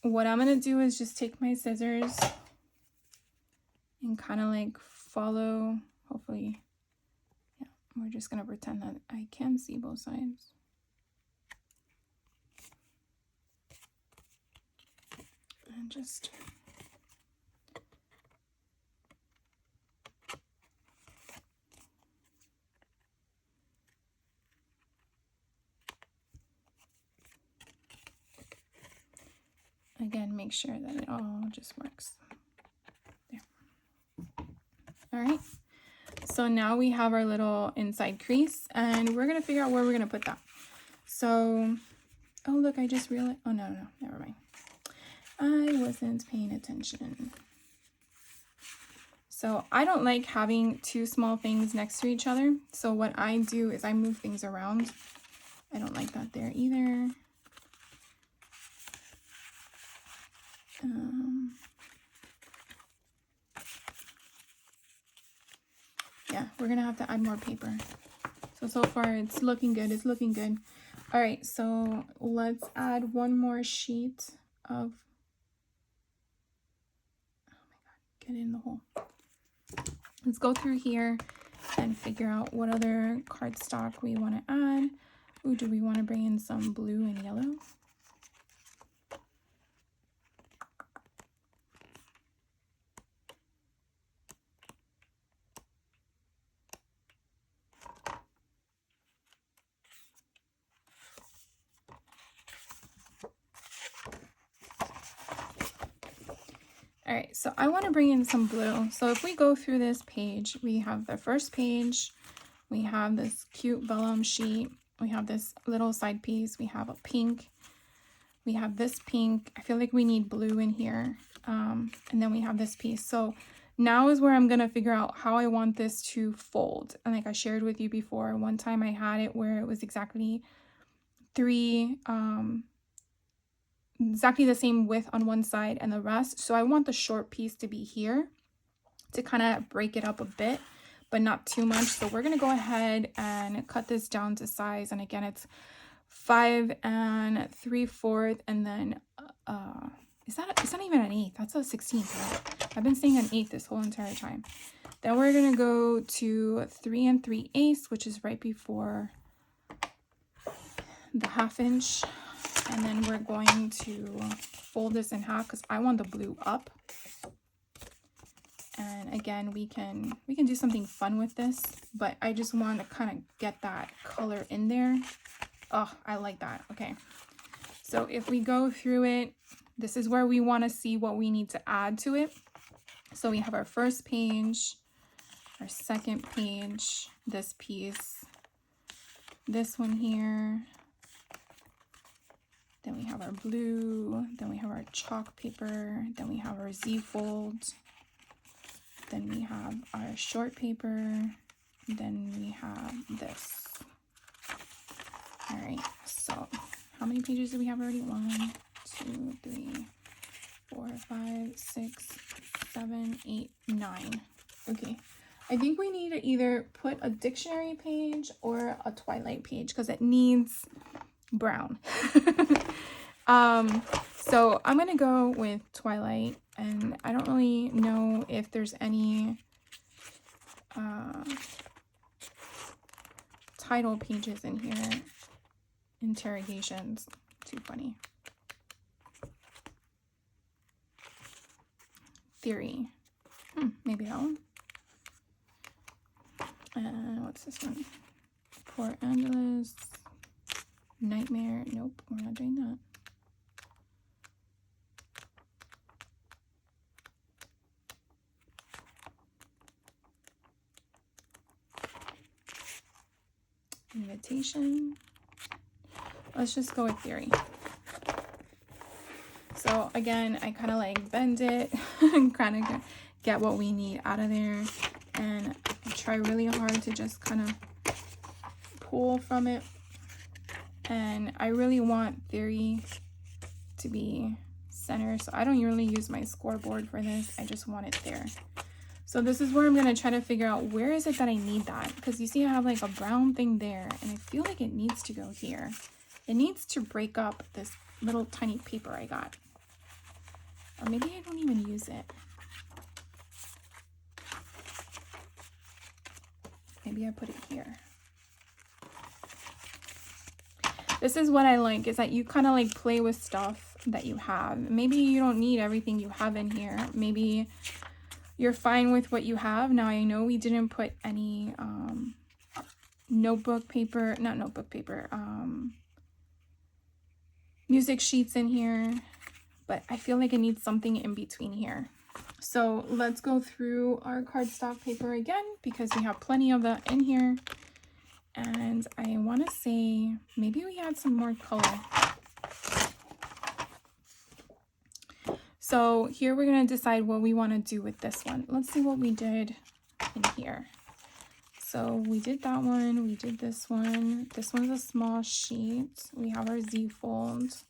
what I'm going to do is just take my scissors and kind of like follow, hopefully, yeah, we're just going to pretend that I can see both sides. And just again, make sure that it all just works. There. All right. So now we have our little inside crease, and we're going to figure out where we're going to put that. So, oh, look, I just realized, oh, no, never mind. I wasn't paying attention. So I don't like having two small things next to each other. So what I do is I move things around. I don't like that there either. Yeah, we're gonna have to add more paper. So far it's looking good, it's looking good. All right, so let's add one more sheet of, oh my God, get in the hole. Let's go through here and figure out what other cardstock we want to add. Ooh, do we want to bring in some blue and yellow? All right, so I want to bring in some blue. So if we go through this page, we have the first page, we have this cute vellum sheet, we have this little side piece, we have a pink, we have this pink. I feel like we need blue in here. And then we have this piece. So now is where I'm going to figure out how I want this to fold. And like I shared with you before, one time I had it where it was exactly exactly the same width on one side and the rest. So I want the short piece to be here to kind of break it up a bit, but not too much. So we're going to go ahead and cut this down to size. And again, it's 5 3/4, and then it's not even an 1/8. That's a 16th, right? I've been saying an 1/8 this whole entire time. Then we're going to go to 3 3/8, which is right before the 1/2 inch. And then we're going to fold this in half because I want the blue up. And again, we can do something fun with this, but I just want to kind of get that color in there. Oh, I like that. Okay. So if we go through it, this is where we want to see what we need to add to it. So we have our first page, our second page, this piece, this one here. Then we have our blue, then we have our chalk paper, then we have our Z-fold, then we have our short paper, then we have this. All right, so how many pages do we have already? 1, 2, 3, 4, 5, 6, 7, 8, 9. Okay, I think we need to either put a dictionary page or a Twilight page because it needs brown. So I'm gonna go with Twilight, and I don't really know if there's any title pages in here. Interrogations, too funny. Theory, maybe that one. What's this one? Port Angeles. Nightmare. Nope, we're not doing that. Invitation. Let's just go with theory. So again, I kind of like bend it and kind of get what we need out of there, and I try really hard to just kind of pull from it. And I really want theory to be center, so I don't really use my scoreboard for this. I just want it there. So this is where I'm going to try to figure out where is it that I need that, because you see I have like a brown thing there, and I feel like it needs to go here. It needs to break up this little tiny paper I got. Or maybe I don't even use it. Maybe I put it here. This is what I like, is that you kind of like play with stuff that you have. Maybe you don't need everything you have in here. Maybe you're fine with what you have. Now I know we didn't put any music sheets in here, but I feel like it needs something in between here. So let's go through our cardstock paper again, because we have plenty of that in here. And I want to say maybe we had some more color. So here we're going to decide what we want to do with this one. Let's see what we did in here. So we did that one. We did this one. This one's a small sheet. We have our Z-fold.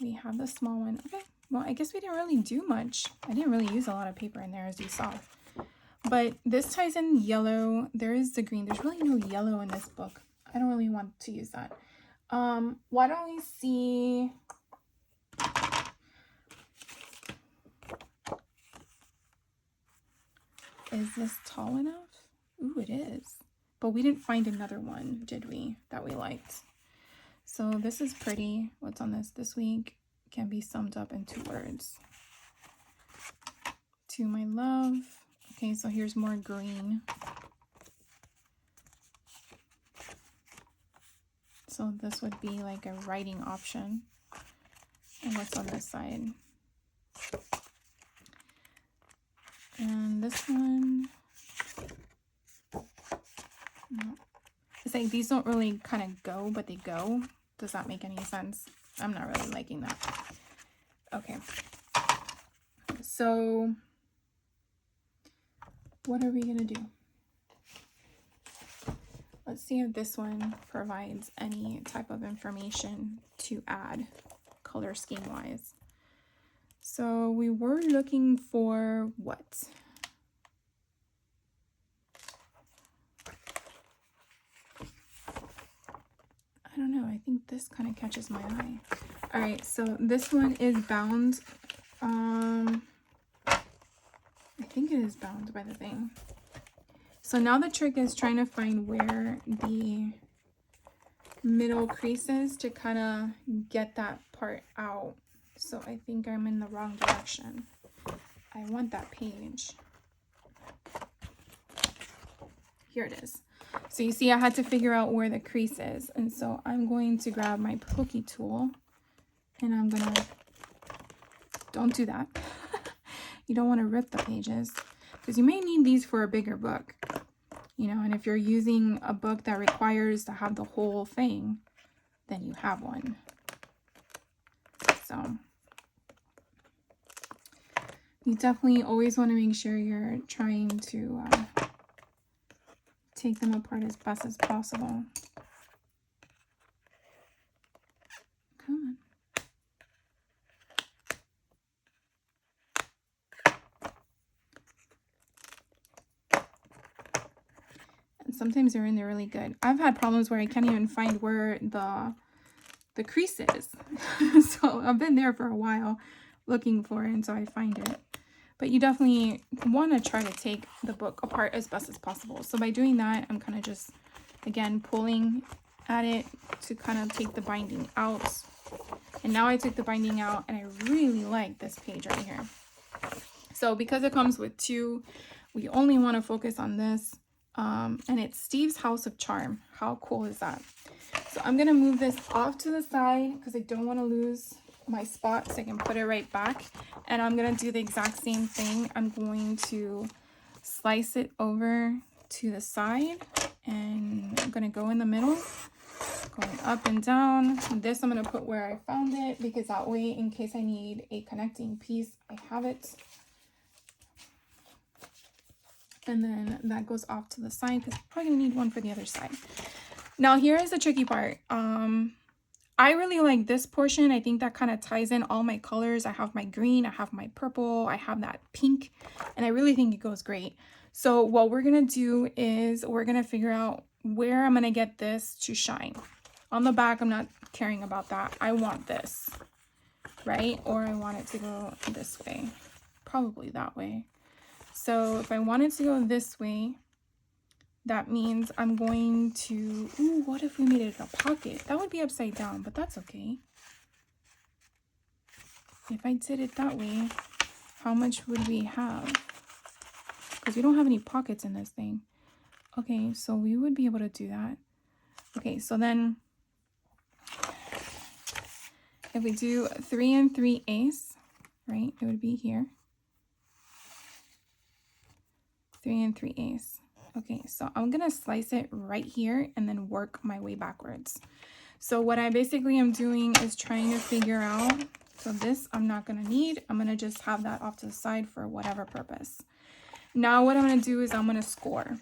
We have the small one. Okay, well, I guess we didn't really do much. I didn't really use a lot of paper in there, as you saw. But this ties in yellow. There is the green. There's really no yellow in this book. I don't really want to use that. Why don't we see... Is this tall enough? Ooh, it is. But we didn't find another one, did we, that we liked? So this is pretty. What's on this week can be summed up in 2 words. To my love. Okay, so here's more green. So this would be like a writing option. And what's on this side? And this one, no. It's like these don't really kind of go, but they go. Does that make any sense? I'm not really liking that. Okay. So what are we going to do? Let's see if this one provides any type of information to add color scheme wise. So we were looking for what? I don't know. I think this kind of catches my eye. All right, so this one is bound. I think it is bound by the thing. So now the trick is trying to find where the middle crease is to kind of get that part out. So I think I'm in the wrong direction. I want that page. Here it is. So you see I had to figure out where the crease is. And so I'm going to grab my pokey tool and I'm going to, don't do that. You don't want to rip the pages because you may need these for a bigger book, you know, and if you're using a book that requires to have the whole thing, then you have one. So you definitely always want to make sure you're trying to take them apart as best as possible. Come on. And sometimes they're in there really good. I've had problems where I can't even find where the crease is. So I've been there for a while looking for it until I find it. But you definitely want to try to take the book apart as best as possible. So by doing that, I'm kind of just, again, pulling at it to kind of take the binding out. And now I took the binding out and I really like this page right here. So because it comes with two, we only want to focus on this. And it's Steve's House of Charm. How cool is that? So I'm going to move this off to the side because I don't want to lose my spot, so I can put it right back. And I'm going to do the exact same thing. I'm going to slice it over to the side and I'm going to go in the middle, going up and down. This I'm going to put where I found it because that way, in case I need a connecting piece, I have it. And then that goes off to the side because I'm probably going to need one for the other side. Now here is the tricky part. I really like this portion. I think that kind of ties in all my colors. I have my green, I have my purple, I have that pink, and I really think it goes great. So what we're going to do is we're going to figure out where I'm going to get this to shine. On the back, I'm not caring about that. I want this, right? Or I want it to go this way, probably that way. So if I want it to go this way, that means I'm going to, ooh, what if we made it a pocket? That would be upside down, but that's okay. If I did it that way, how much would we have? Because we don't have any pockets in this thing. Okay, so we would be able to do that. Okay, so then if we do 3 3/8, right, it would be here. 3 3/8. Okay, so I'm going to slice it right here and then work my way backwards. So what I basically am doing is trying to figure out, so this I'm not going to need. I'm going to just have that off to the side for whatever purpose. Now what I'm going to do is I'm going to score.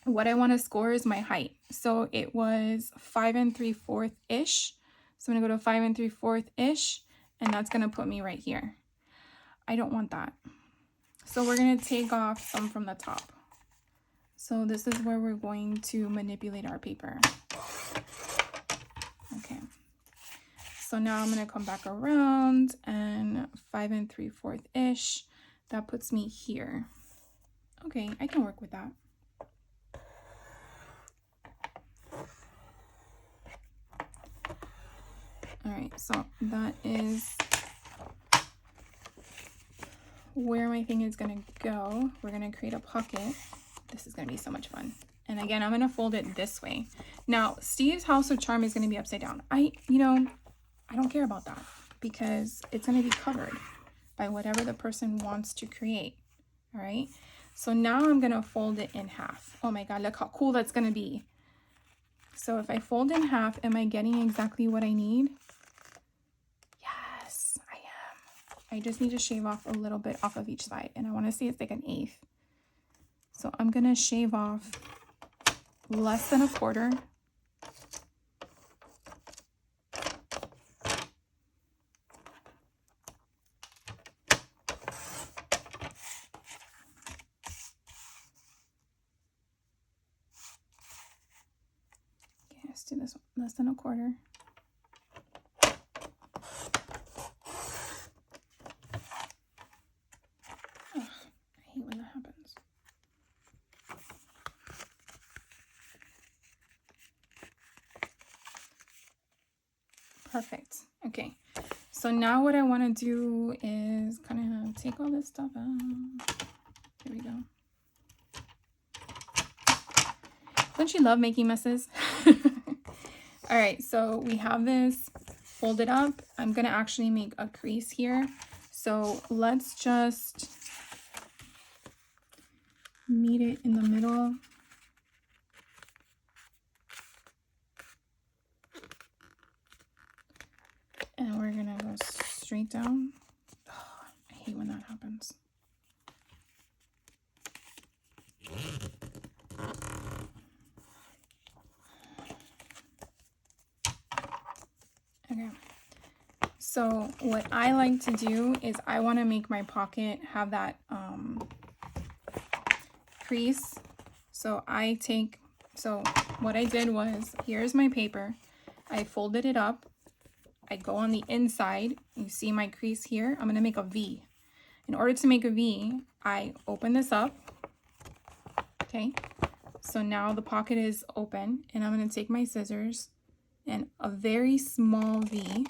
What I want to score is my height. So it was 5 3/4-ish. So I'm going to go to 5 3/4-ish, and that's going to put me right here. I don't want that. So we're going to take off some from the top. So this is where we're going to manipulate our paper. Okay. So now I'm going to come back around and 5 3/4-ish. That puts me here. Okay, I can work with that. All right, so that is where my thing is going to go. We're going to create a pocket. This is going to be so much fun. And again, I'm going to fold it this way. Now, Steve's House of Charm is going to be upside down. I don't care about that because it's going to be covered. by whatever the person wants to create. All right. So now I'm going to fold it in half. Oh my God, look how cool that's going to be. So if I fold in half, am I getting exactly what I need? Yes, I am. I just need to shave off a little bit off of each side, and I want to see it's like an eighth. So I'm going to shave off less than a quarter. Okay, let's do this one, less than a quarter. Ugh, I hate when that happens. Perfect. Okay. So now what I want to do is kind of take all this stuff out. Here we go. Don't you love making messes? All right, so we have this folded up. I'm going to actually make a crease here. So let's just meet it in the middle. And we're going to go straight down. Oh, I hate when that happens. Okay. So what I like to do is I want to make my pocket have that crease. So what I did was, here's my paper. I folded it up. I go on the inside. You see my crease here? I'm going to make a V. In order to make a V, I open this up. Okay. So now the pocket is open, and I'm going to take my scissors and a very small V. I'm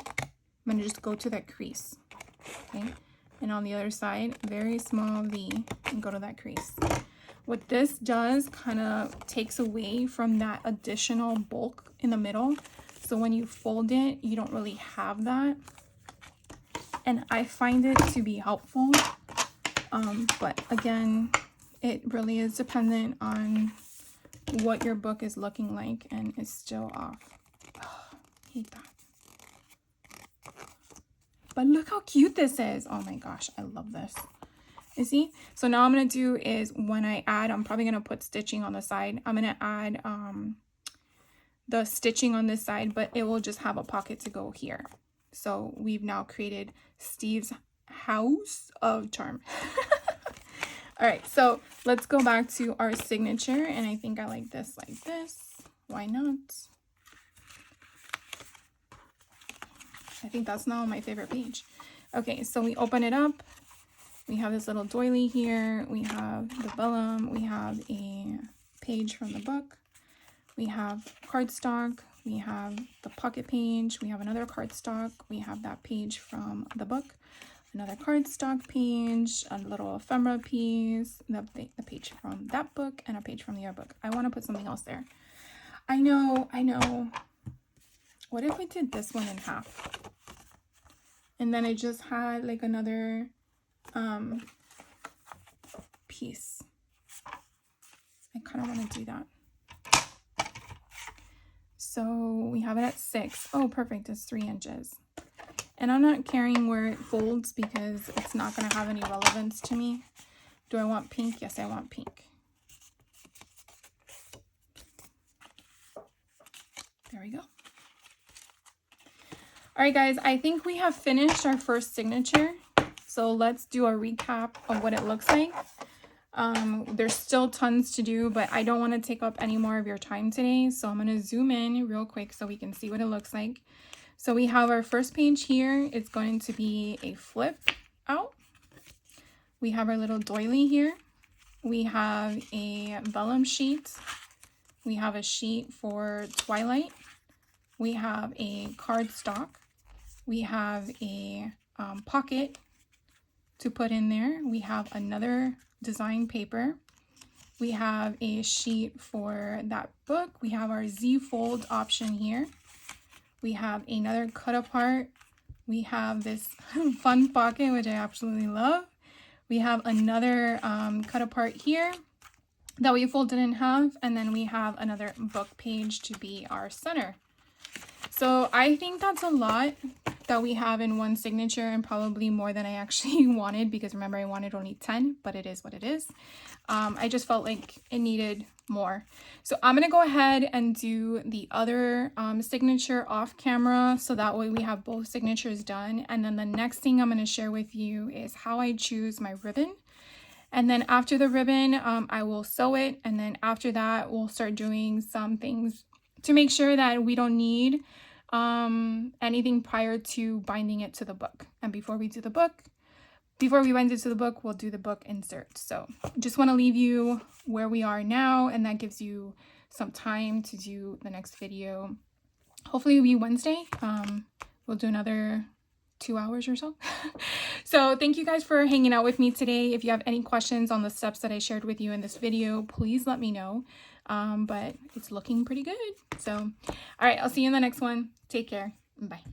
going to just go to that crease. Okay. And on the other side, very small V, and go to that crease. What this does kind of takes away from that additional bulk in the middle. So when you fold it, you don't really have that. And I find it to be helpful. But again, it really is dependent on what your book is looking like, and it's still off. Oh, I hate that. But look how cute this is. Oh my gosh, I love this. You see? So now I'm going to do is when I add, I'm probably going to put stitching on the side. I'm going to add the stitching on this side, but it will just have a pocket to go here. So we've now created Steve's house of charm. All right, so let's go back to our signature, and I think I like this like this. Why not? I think that's now my favorite page. Okay, so we open it up. We have this little doily here. We have the vellum. We have a page from the book. We have cardstock. We have the pocket page. We have another cardstock. We have that page from the book. Another cardstock page, a little ephemera piece, the page from that book, and a page from the other book. I want to put something else there. I know. What if we did this one in half? And then I just had like another piece. I kind of want to do that. So we have it at 6. Oh, perfect. It's 3 inches. And I'm not caring where it folds because it's not going to have any relevance to me. Do I want pink? Yes, I want pink. There we go. All right, guys, I think we have finished our first signature. So let's do a recap of what it looks like. There's still tons to do, but I don't want to take up any more of your time today. So I'm going to zoom in real quick so we can see what it looks like. So we have our first page here. It's going to be a flip out. We have our little doily here. We have a vellum sheet. We have a sheet for Twilight. We have a cardstock. We have a pocket to put in there. We have another design paper. We have a sheet for that book. We have our Z fold option here. We have another cut apart We have this fun pocket, which I absolutely love. We have another cut apart here that we folded in half, and then we have another book page to be our center. So I think that's a lot that we have in one signature, and probably more than I actually wanted, because remember I wanted only 10, but it is what it is. I just felt like it needed more. So I'm going to go ahead and do the other signature off camera, so that way we have both signatures done. And then the next thing I'm going to share with you is how I choose my ribbon. And then after the ribbon, I will sew it. And then after that, we'll start doing some things to make sure that we don't need anything prior to binding it to the book. And before we bind it to the book, we'll do the book insert. So just want to leave you where we are now, and that gives you some time to do the next video. Hopefully it'll be Wednesday. We'll do another 2 hours or so. So thank you guys for hanging out with me today. If you have any questions on the steps that I shared with you in this video, please let me know. But it's looking pretty good. So, all right, I'll see you in the next one. Take care. Bye.